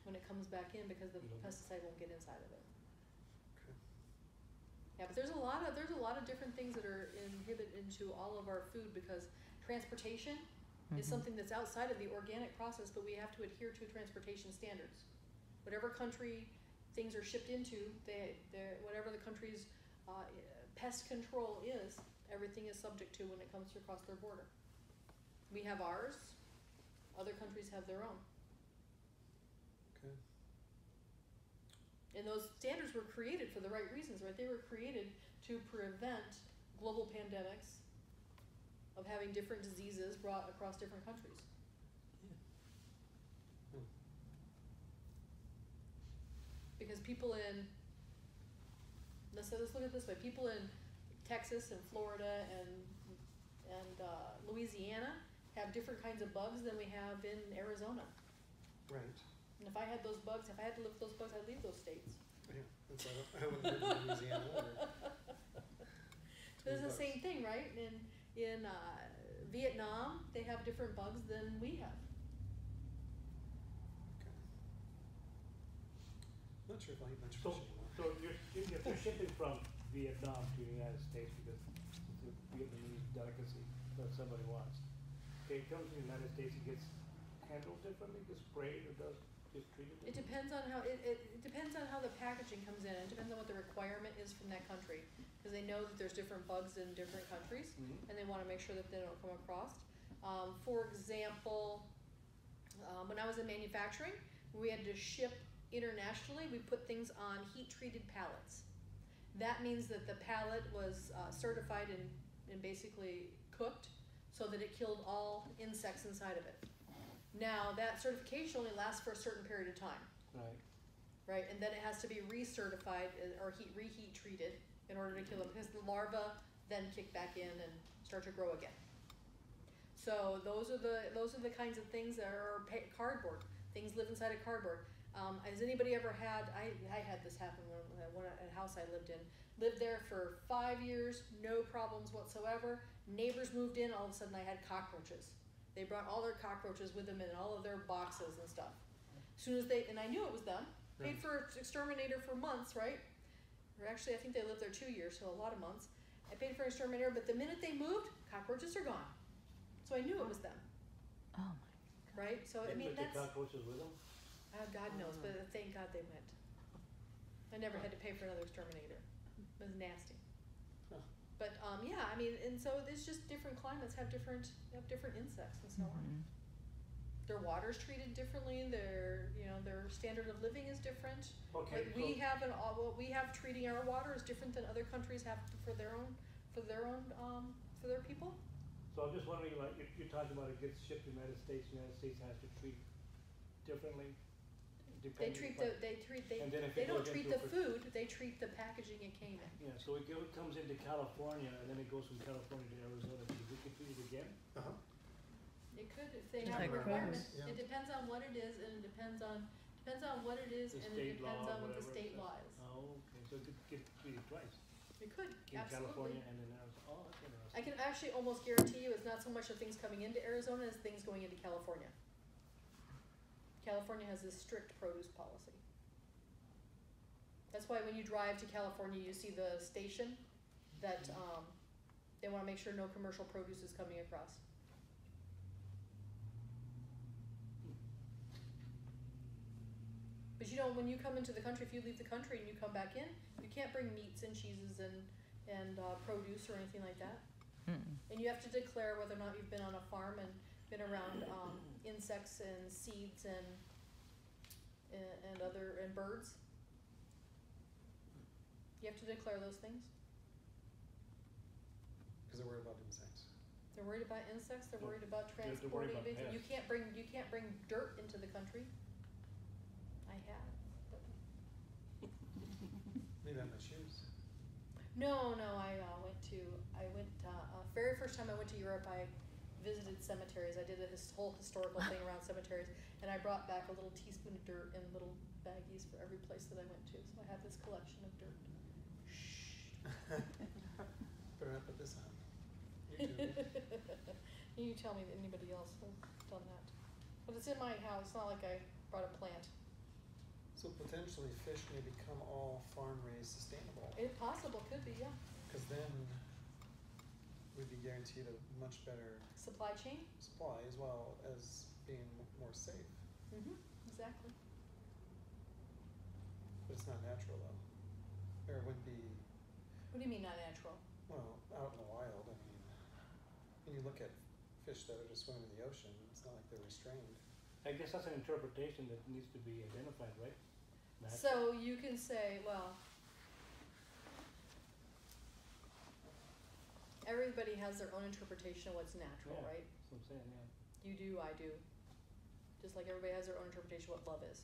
when it comes back in, because the pesticide won't get inside of it. Okay. Yeah, but there's a lot of different things that are inhibited into all of our food, because transportation is Mhm. something that's outside of the organic process, but we have to adhere to transportation standards. Whatever country things are shipped into, whatever the country's pest control is, everything is subject to when it comes across their border. We have ours, other countries have their own. And those standards were created for the right reasons, right? They were created to prevent global pandemics of having different diseases brought across different countries. Because people in, let's look at it this way, people in Texas and Florida and Louisiana have different kinds of bugs than we have in Arizona. Right. And if I had those bugs, if I had to live with those bugs, I'd leave those states. Yeah, that's why I wouldn't live in Louisiana either. It's the same thing, right? In Vietnam, they have different bugs than we have. Okay. Not sure if I eat much So, fish anymore. so if you're shipping from Vietnam to the United States because it's a Vietnamese delicacy that somebody wants, okay, it comes to the United States, it gets handled differently, gets sprayed, or gets treated It differently? depends on how it depends on how the packaging comes in. It depends on what the requirement is from that country, because they know that there's different bugs in different countries, Mhm. and they want to make sure that they don't come across. For example, when I was in manufacturing, we had to ship internationally. We put things on heat-treated pallets. That means that the pallet was certified and basically cooked so that it killed all insects inside of it. Now, that certification only lasts for a certain period of time, Right. right? And then it has to be recertified or reheat treated in order to kill them, because the larvae then kick back in and start to grow again. So those are the kinds of things that are cardboard. Things live inside of cardboard. Has anybody ever had? I had this happen when at a house I lived in. Lived there for 5 years, no problems whatsoever. Neighbors moved in, all of a sudden I had cockroaches. They brought all their cockroaches with them in all of their boxes and stuff. As soon as and I knew it was them. Paid for an exterminator for months, right? Or actually, I think they lived there 2 years, so a lot of months. I paid for an exterminator, but the minute they moved, cockroaches are gone. So I knew it was them, Oh right? So I Didn't mean, put that's the cockroaches with them? God knows, but thank God they went. I never had to pay for another exterminator. It was nasty. Huh. But yeah, I mean, and so there's just different climates have different insects and so my. on. Their water's treated differently. Their standard of living is different. Okay, Like we have what we have treating our water is different than other countries have for their people. so I'm just wondering, like, if you're talking about it gets shipped to the United States has to treat differently, They depending treat upon- and then if they it don't goes treat into the food. They treat the packaging it came in. Yeah, so it comes into California, and then it goes from California to Arizona, does it get treated again? Uh-huh. It could if they Just have like a requirement. produce. Yeah. It depends on what it is, and it depends on what it is, The and it state depends law, on what the whatever state it law says. is. Oh, okay, so it could get treated twice, It could in absolutely. California and in Arizona, oh, that's interesting. I can actually almost guarantee you it's not so much of things coming into Arizona as things going into California. California has this strict produce policy. That's why when you drive to California, you see the station that they want to make sure no commercial produce is coming across. But when you come into the country, if you leave the country and you come back in, you can't bring meats and cheeses and produce or anything like that. And you have to declare whether or not you've been on a farm and been around insects and seeds and birds. You have to declare those things. Because they're worried about insects. They're worried about insects. They're worried about They're worried transporting. about You can't bring dirt into the country. I have. But Maybe on my shoes. No. I went. Very first time I went to Europe, I visited cemeteries. I did a whole historical thing around cemeteries, and I brought back a little teaspoon of dirt in little baggies for every place that I went to. So I have this collection of dirt. Better not put this on YouTube. You tell me that anybody else has done that. But it's in my house. It's not like I brought a plant. So potentially fish may become all farm-raised sustainable. It possible could be, yeah. Because then we'd be guaranteed a much better Supply chain. supply as well as being more safe. Exactly. But it's not natural though. Or it wouldn't be, What do you mean not natural? well, out in the wild, I mean, when you look at fish that are just swimming in the ocean, it's not like they're restrained. I guess that's an interpretation that needs to be identified, right? Natural. So you can say, well, everybody has their own interpretation of what's natural, Yeah. right? That's what I'm saying, yeah. You do, I do. Just like everybody has their own interpretation of what love is.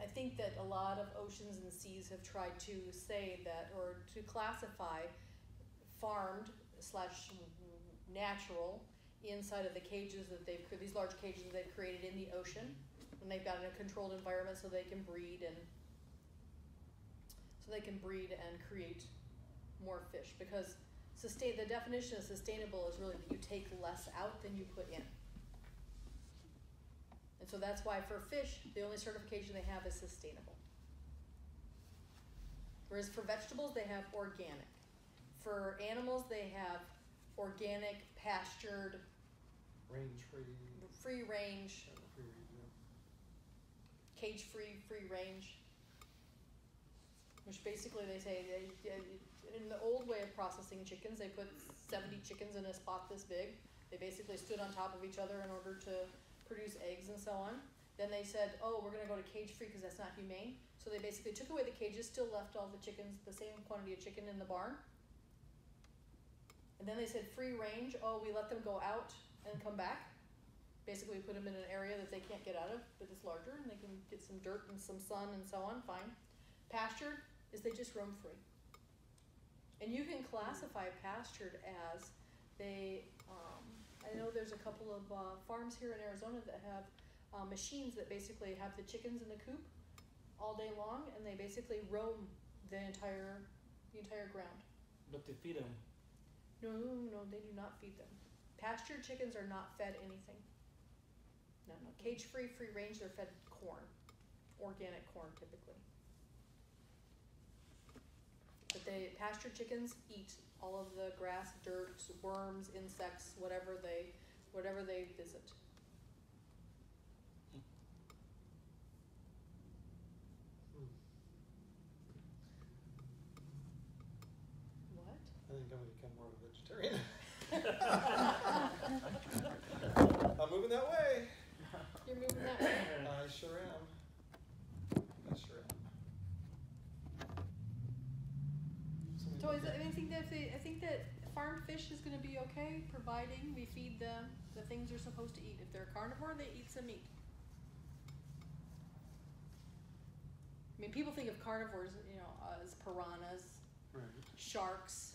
I think that a lot of oceans and seas have tried to say that, or to classify farmed / natural inside of the cages that these large cages that they've created in the ocean, and they've got in a controlled environment so they can breed and create more fish, because the definition of sustainable is really that you take less out than you put in. And so that's why for fish, the only certification they have is sustainable. Whereas for vegetables, they have organic. For animals, they have organic, pastured, Range-free. free range, Free range, yeah. cage-free, free range. Which basically they say, in the old way of processing chickens, they put 70 chickens in a spot this big. They basically stood on top of each other in order to produce eggs and so on. Then they said, oh, we're going to go to cage-free because that's not humane. So they basically took away the cages, still left all the chickens, the same quantity of chicken in the barn. And then they said free range, oh, we let them go out and come back. Basically we put them in an area that they can't get out of, but it's larger and they can get some dirt and some sun and so on, fine. Pastured is they just roam free. And you can classify pastured as I know there's a couple of farms here in Arizona that have machines that basically have the chickens in the coop all day long, and they basically roam the entire ground. But they feed them. No, they do not feed them. Pastured chickens are not fed anything. No. Cage-free, free range, they're fed corn, organic corn typically. But pastured chickens eat all of the grass, dirt, worms, insects, whatever they visit. What? I think I'm gonna become more of a vegetarian. I'm moving that way. You're moving that way. I sure am. So I think that farmed fish is going to be okay, providing we feed them the things they're supposed to eat. If they're a carnivore, they eat some meat. I mean, people think of carnivores, as piranhas, Right. sharks.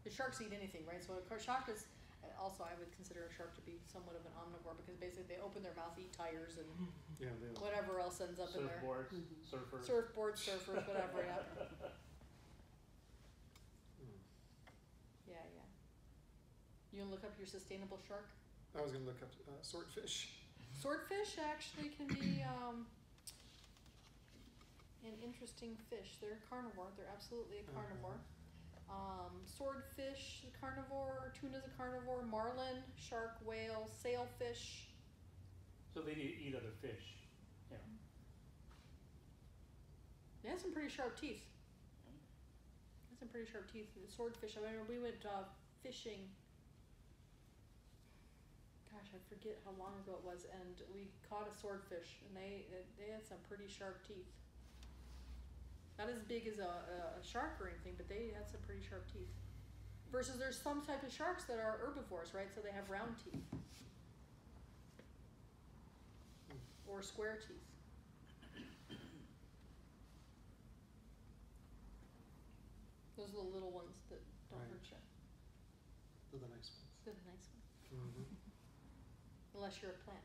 The sharks eat anything, right? So a shark is also, I would consider a shark to be somewhat of an omnivore, because basically they open their mouth, eat tires, and Yeah, they are. whatever else ends up in there. Surfboards, surfers. Surfboards, surfers, whatever. Yeah. Yeah. You gonna look up your sustainable shark? I was gonna look up swordfish. Swordfish actually can be an interesting fish. They're a carnivore. They're absolutely a carnivore. Swordfish, a carnivore. Tuna's a carnivore. Marlin, shark, whale, sailfish. So they eat other fish. Yeah. They have some pretty sharp teeth. The swordfish. I remember we went fishing. Gosh, I forget how long ago it was, and we caught a swordfish, and they had some pretty sharp teeth. Not as big as a shark or anything, but they had some pretty sharp teeth. Versus there's some type of sharks that are herbivores, right? So they have round teeth. Or square teeth. Those are the little ones that don't Right. hurt you. They're the nice ones. They're the nice ones. Mm-hmm. Unless you're a plant.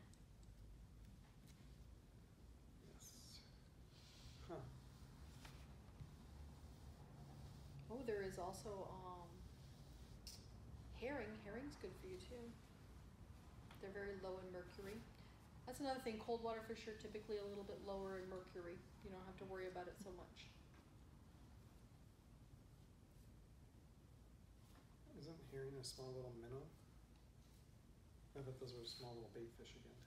Yes. Huh. Oh, there is also herring. Herring's good for you too. They're very low in mercury. That's another thing. Cold water fish are typically a little bit lower in mercury. You don't have to worry about it so much. Isn't herring a small little minnow? I bet those are small little bait fish again.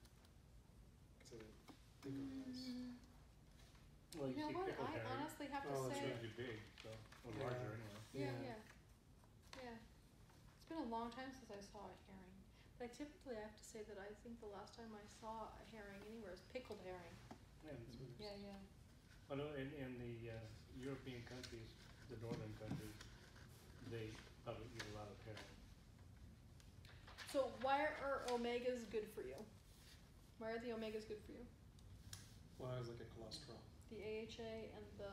Because I didn't think of those. Well, You know see what? pickled I herring. honestly have to Oh, that's say. It's really big, so or Yeah. larger anyway. Yeah. It's been a long time since I saw a herring. But typically, I have to say that I think the last time I saw a herring anywhere is pickled herring. And, Yeah, yeah. oh no, in the European countries, the northern countries, they probably eat a lot of herring. So why are omegas good for you? Why are the omegas good for you? Well, I was looking at cholesterol. The AHA and the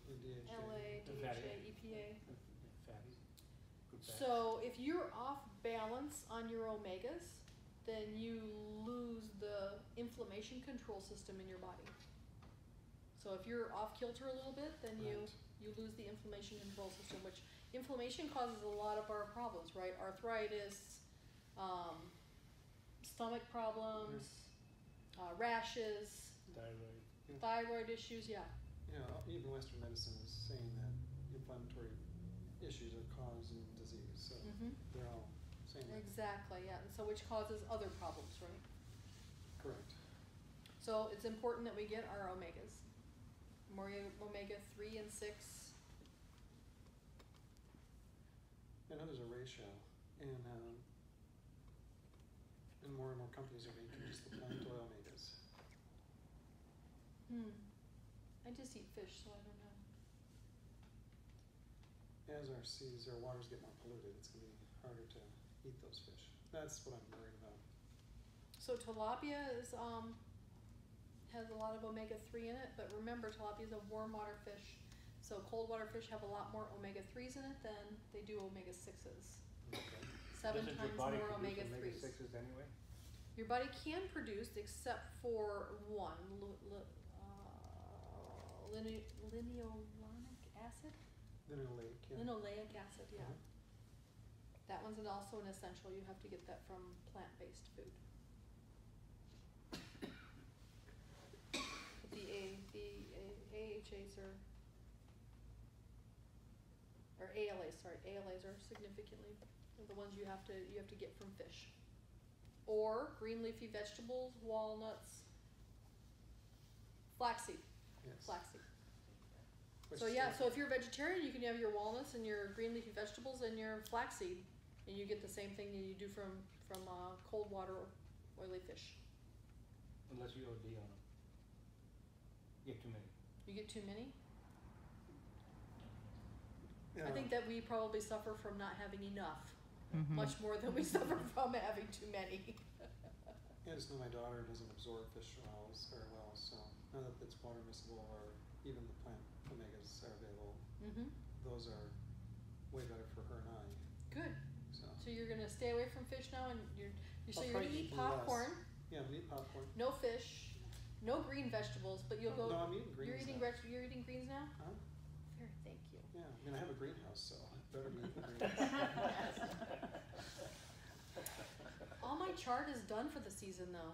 DHA. LA, The fatty. DHA, EPA. Fatty. Good fats. So if you're off balance on your omegas, then you lose the inflammation control system in your body. So if you're off kilter a little bit, then you lose the inflammation control system, which inflammation causes a lot of our problems, right? Arthritis, stomach problems, rashes, Thyroid. thyroid issues, yeah. You know, even Western medicine is saying that inflammatory issues are causing disease, so Mm-hmm. they're all saying that. Exactly, yeah. And so which causes other problems, right? Correct. So it's important that we get our omegas. Omega 3 and 6. I know there's a ratio, and more and more companies are making just the plant oil omegas. I just eat fish, so I don't know. As our seas, our waters get more polluted, it's going to be harder to eat those fish. That's what I'm worried about. So tilapia is has a lot of omega 3 in it, but remember tilapia is a warm water fish. So cold water fish have a lot more omega 3s in it than they do omega 6s. Okay. 7 Doesn't times your body more omega produce 3s. omega 6s anyway? Your body can produce, except for one, lineolanic acid? Then it'll lake, yeah. Linoleic acid, yeah. Mhm. That one's also an essential. You have to get that from plant-based food. But the AHAs or ALAs, sorry, ALAs are significantly the ones you have to get from fish. Or green leafy vegetables, walnuts, flaxseed. Yes. Flaxseed. Which So is yeah, good. so if you're a vegetarian, you can have your walnuts and your green leafy vegetables and your flaxseed, and you get the same thing that you do from cold water oily fish. Unless you OD on them. You get too many. You get too many? Yeah. I think that we probably suffer from not having enough, Mhm. much more than we suffer from having too many. I just know my daughter doesn't absorb fish oils very well, so now that it's water miscible or even the plant omegas are available, Mm-hmm. those are way better for her and I. Good. So So you're gonna stay away from fish now, and so I'll you're gonna try eat eating less. popcorn, yeah, we eat popcorn. no fish, no green vegetables, but you'll go. No, I'm eating greens. You're eating now. you're eating greens now. Huh? Fair, thank you. Yeah, I mean I have a greenhouse, so I better be eating greens. All my chard is done for the season, though.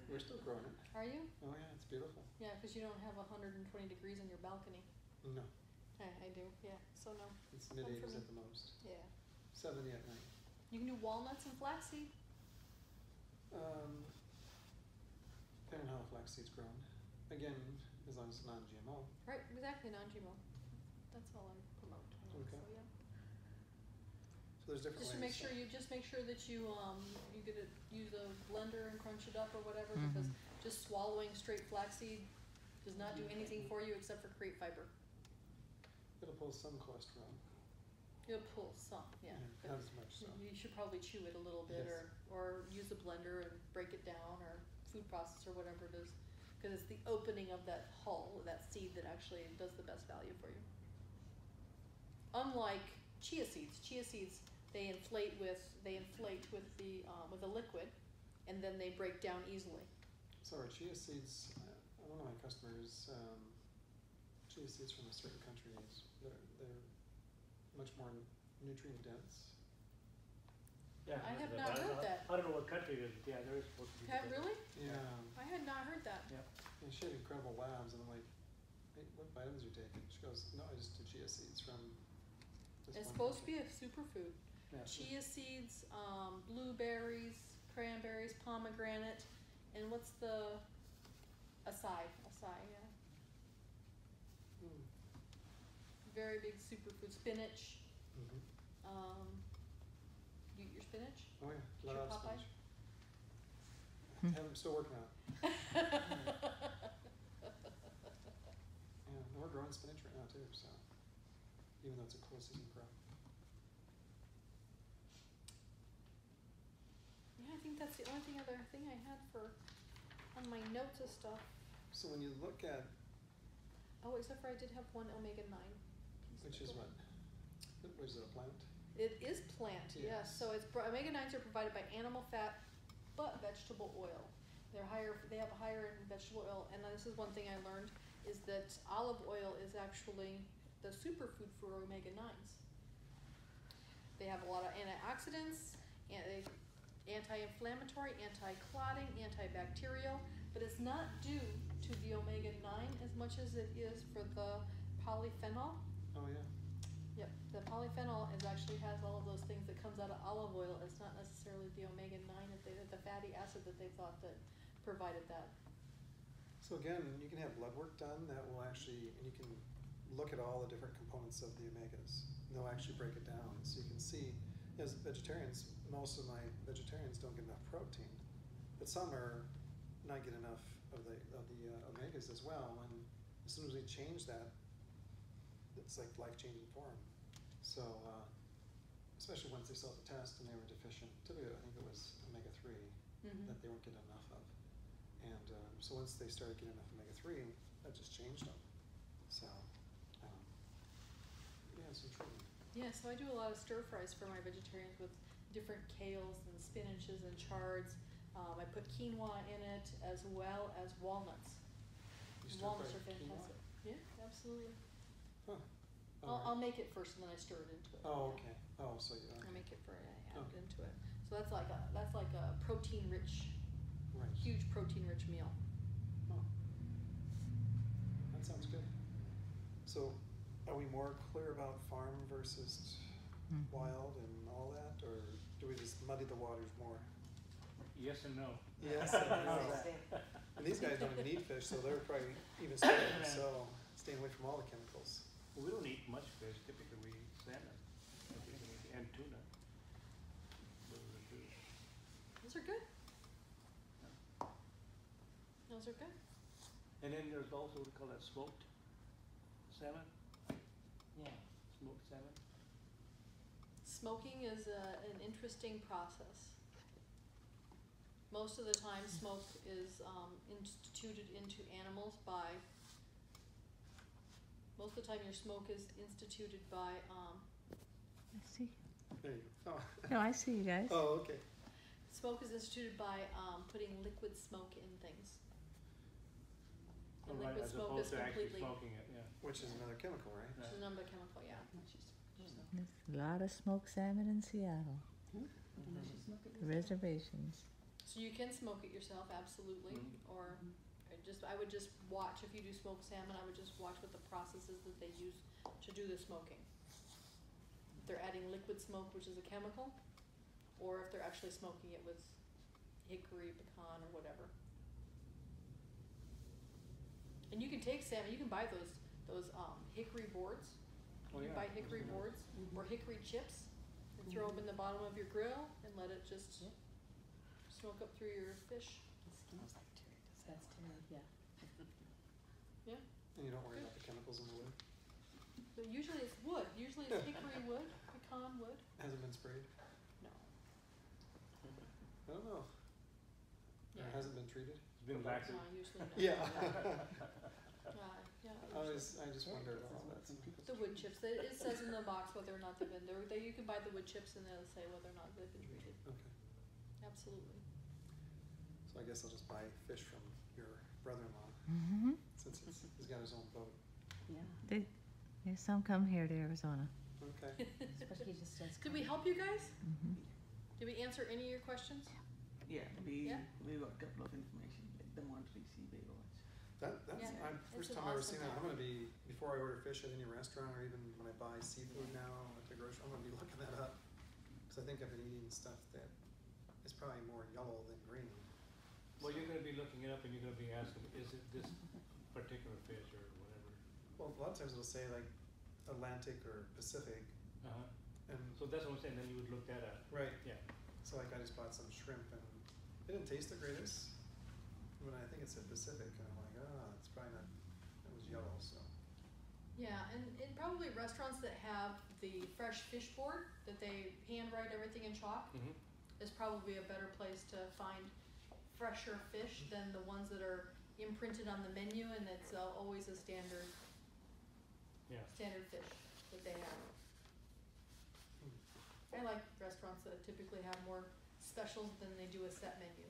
We're still growing it. Are you? Oh yeah, it's beautiful. Yeah, because you don't have 120 degrees on your balcony. No, I do. Yeah. So no. it's Fun for mid-80s me. at the most. Yeah. 70 at night. You can do walnuts and flaxseed. Depending on how the flaxseed's grown. Again, as long as it's non-GMO. Right. Exactly. Non-GMO. That's all I promote. Okay. So yeah. So there's different Just to ways. make sure that you get to use a blender and crunch it up or whatever, because just swallowing straight flaxseed does not do anything for you except for create fiber. It'll pull some cholesterol. It'll pull some, yeah. But Not as much, so. you should probably chew it a little bit, Yes. or use a blender and break it down, or food processor, whatever it is, because it's the opening of that hull, that seed, that actually does the best value for you. Unlike chia seeds, they inflate with a liquid, and then they break down easily. So our chia seeds, one of my customers, chia seeds from a certain country, they're much more nutrient dense. Yeah. I have but not don't heard know- that. I don't know what country it is, but yeah, there is supposed to be. Pat, really? Yeah, I had not heard that. and she had incredible labs, and I'm like, hey, what vitamins are you taking? She goes, no, I just do chia seeds from this It's one supposed to country." be a superfood. Yeah. Chia seeds, blueberries, cranberries, pomegranate, and what's the acai, yeah. Mm. Very big superfood. Spinach. Mhm. You eat your spinach? Oh yeah, Your love Popeye? spinach. I'm still working on it. Yeah, and we're growing spinach right now too, so even though it's a cool season crop. Yeah, I think that's the only other thing I had for on my notes of stuff. So when you look at, Oh, except for I did have one omega-9 piece. which is what? What is it, a plant? It is plant, yes. Yes. So it's omega-9s are provided by animal fat, but vegetable oil. They're higher. They have a higher in vegetable oil, and this is one thing I learned is that olive oil is actually the superfood for omega-9s. They have a lot of antioxidants, anti-inflammatory, anti-clotting, antibacterial, but it's not due to the omega-9 as much as it is for the polyphenol. Oh yeah. Yep, the polyphenol actually has all of those things that comes out of olive oil. It's not necessarily the omega-9, the fatty acid that they thought that provided that. So again, you can have blood work done that will actually, and you can look at all the different components of the omegas. And they'll actually break it down, so you can see. As vegetarians, most of my vegetarians don't get enough protein, but some are not get enough of the omegas as well. And as soon as we change that, it's like life-changing for them. So, especially once they saw the test and they were deficient, typically I think it was omega-3 that they weren't getting enough of. And so once they started getting enough omega-3, that just changed them. So, yeah, it's intriguing. Yeah, so I do a lot of stir fries for my vegetarians with different kales and spinaches and chards. I put quinoa in it as well as walnuts. You stir Walnuts fry are fantastic. quinoa? Yeah, absolutely. Huh. I'll make it first and then I stir it into it. Oh, okay. Oh, so you. I make it I add Okay. it into it. So that's like a protein rich, Right. huge protein rich meal. Oh. That sounds good. So, are we more clear about farm versus wild and all that, or do we just muddy the waters more? Yes and no. Yes. and no. And these guys don't even eat fish, so they're probably even staying, so staying away from all the chemicals. Well, we don't eat much fish. Typically, we eat salmon and tuna. Those are the two. Those are good. Those are good. And then there's also what we call that smoked salmon. Yeah. Smoked salmon. Smoking is an interesting process. Most of the time, smoke is instituted into animals by. Most of the time, your smoke is instituted by. I see. There you go. Oh. No, I see you guys. Oh, okay. Smoke is instituted by putting liquid smoke in things. And Right, liquid as smoke opposed is to actually completely. smoking it, yeah. Which is another chemical, right? Which is another chemical, yeah. There's a lot of smoked salmon in Seattle. The reservations. So you can smoke it yourself, absolutely, or I would just watch, if you do smoked salmon, I would just watch what the process is that they use to do the smoking. If they're adding liquid smoke, which is a chemical, or if they're actually smoking it with hickory, pecan, or whatever. And you can take salmon, you can buy those hickory boards. Oh, You yeah. buy hickory boards or hickory chips and throw them in the bottom of your grill and let it just smoke up through your fish. That's terrible, yeah. Yeah. And you don't worry about the chemicals in the wood? But usually it's wood. Usually it's hickory wood, pecan wood. Hasn't been sprayed? No. I don't know. Yeah. Or hasn't been treated? It's been vacuumed. No, usually no. Yeah. Yeah. I just wondered about all that. The wood chips. It says in the box whether or not they've been there. You can buy the wood chips and it'll say whether or not they've been treated. Okay. Absolutely. So I guess I'll just buy fish from your brother-in-law, since he's got his own boat. Yeah. There's some come here to Arizona. Okay. Especially just as. Did we help you guys? Did we answer any of your questions? Yeah, we Yeah. got a couple of information like the Monterey Sea Baywatch. That's Yeah, first it's an time I've ever awesome seen that. app. I'm gonna be, before I order fish at any restaurant or even when I buy seafood now at the grocery, I'm gonna be looking that up. Cause I think I've been eating stuff that is probably more yellow than green. Well, you're gonna be looking it up and you're gonna be asking, is it this particular fish or whatever? Well, a lot of times it'll say like Atlantic or Pacific, and, So that's what I'm saying, then you would look that up. right, Yeah. so like I just bought some shrimp and it didn't taste the greatest, When I think it said Pacific, and I'm like, it's probably not, it was yellow, so. Yeah, and probably restaurants that have the fresh fish board, that they handwrite everything in chalk, Mm-hmm. is probably a better place to find fresher fish than the ones that are imprinted on the menu and it's always a standard Yeah. fish that they have. I like restaurants that typically have more specials than they do a set menu.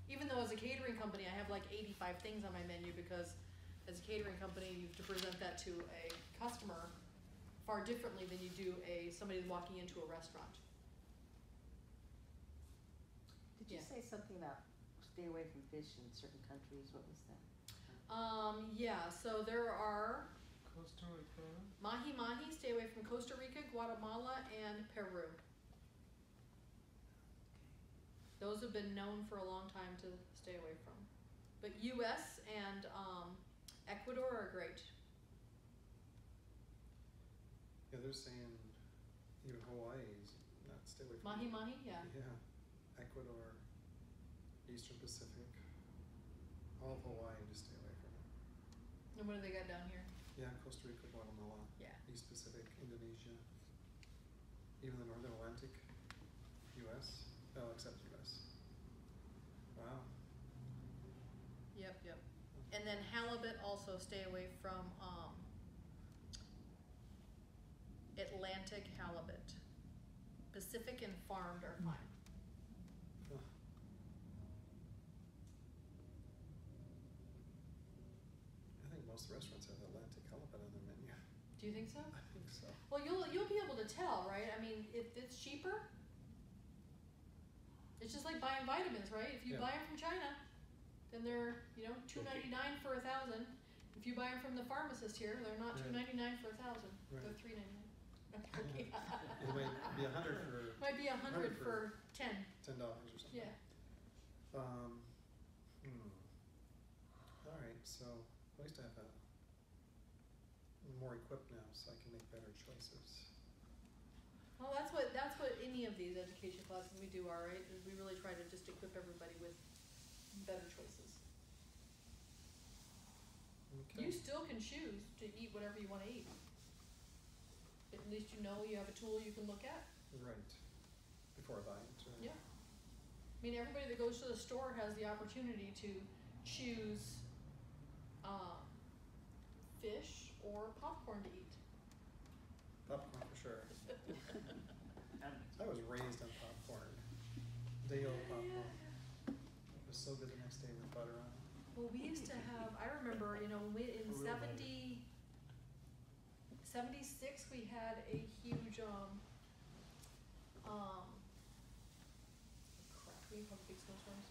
Even though as a catering company I have like 85 things on my menu because as a catering company you have to present that to a customer far differently than you do somebody walking into a restaurant. Did you Yeah. say something about stay away from fish in certain countries? What was that? Yeah, so there are Costa Rica. mahi-mahi, stay away from Costa Rica, Guatemala, and Peru. Those have been known for a long time to stay away from. But US and Ecuador are great. Yeah, they're saying even Hawaii's not stay away from. Mahi-mahi, yeah. Yeah, Ecuador, Eastern Pacific, all of Hawaii, just stay away from it. And what do they got down here? Yeah, Costa Rica, Guatemala, Yeah. East Pacific, Indonesia, even the Northern Atlantic, U.S. Oh, except U.S. Wow. Yep. And then halibut also stay away from Atlantic halibut. Pacific and farmed are fine. Huh. I think most restaurants have Atlantic halibut on their menu. Do you think so? I think so. Well, you'll be able to tell, right? I mean, if it's cheaper, it's just like buying vitamins, right? If you Yeah. buy them from China, then they're $2.99 for 1,000. If you buy them from the pharmacist here, they're not Right. $2.99 for 1,000. Right. They're $3.99. It might be $100 for Might be 100 for 10. $10 or something. Yeah. All right, so at least I have more equipped now, so I can make better choices. Well, that's what any of these education classes we do are, right? Is we really try to just equip everybody with better choices. Okay. You still can choose to eat whatever you want to eat. At least you know you have a tool you can look at. Right. Before I buy it. Right? Yeah. I mean, everybody that goes to the store has the opportunity to choose fish or popcorn to eat. Popcorn for sure. I was raised on popcorn. Day-old popcorn. It was so good the next day with butter on it. Well, we used to have, I remember, in Real 76, we had a huge, crap, we have big snowstorms.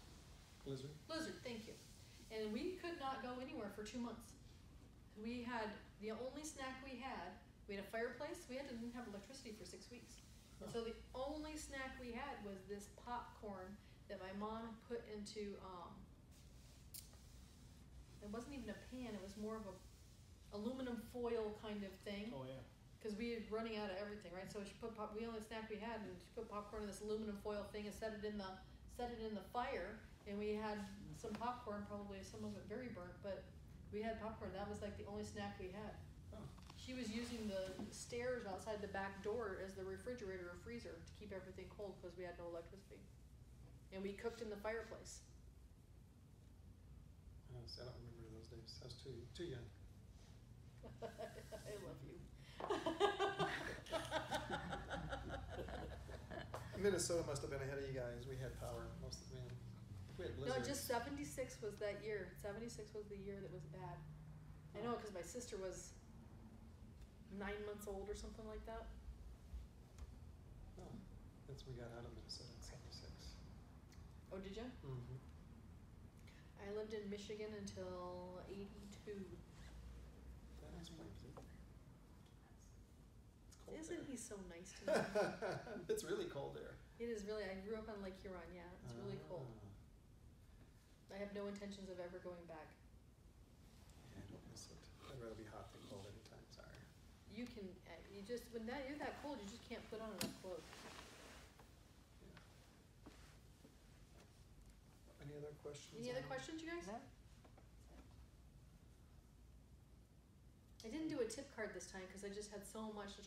Blizzard. Blizzard, thank you. And we could not go anywhere for 2 months. We had, the only snack we had a fireplace, we didn't have electricity for 6 weeks. And so the only snack we had was this popcorn that my mom put into, it wasn't even a pan, it was more of a aluminum foil kind of thing. Oh, yeah. Cause we were running out of everything, right? So she put the only snack we had, and she put popcorn in this aluminum foil thing and set it in the fire, and we had some popcorn, probably some of it very burnt, but we had popcorn. That was like the only snack we had. Oh. She was using the stairs outside the back door as the refrigerator or freezer to keep everything cold because we had no electricity, and we cooked in the fireplace. Honestly, I don't remember those days. I was too young. I love you. Minnesota must have been ahead of you guys. We had power most of the time. We had No, blizzards. just 76 was that year. 76 was the year that was bad. I know because my sister was 9 months old or something like that. Oh, that's when we got out of Minnesota in '76. Oh, did you? Mm-hmm. I lived in Michigan until 82. That explains it. It's cold Isn't there. he so nice to me? It's really cold there. It is really. I grew up on Lake Huron. Yeah, it's really cold. I have no intentions of ever going back. Yeah, I don't miss it. I'd rather be hot than cold anytime. Sorry. You can. You just when you're that cold, you just can't put on enough clothes. Yeah. Any other questions? Any other on- questions, you guys? No? I didn't do a tip card this time because I just had so much to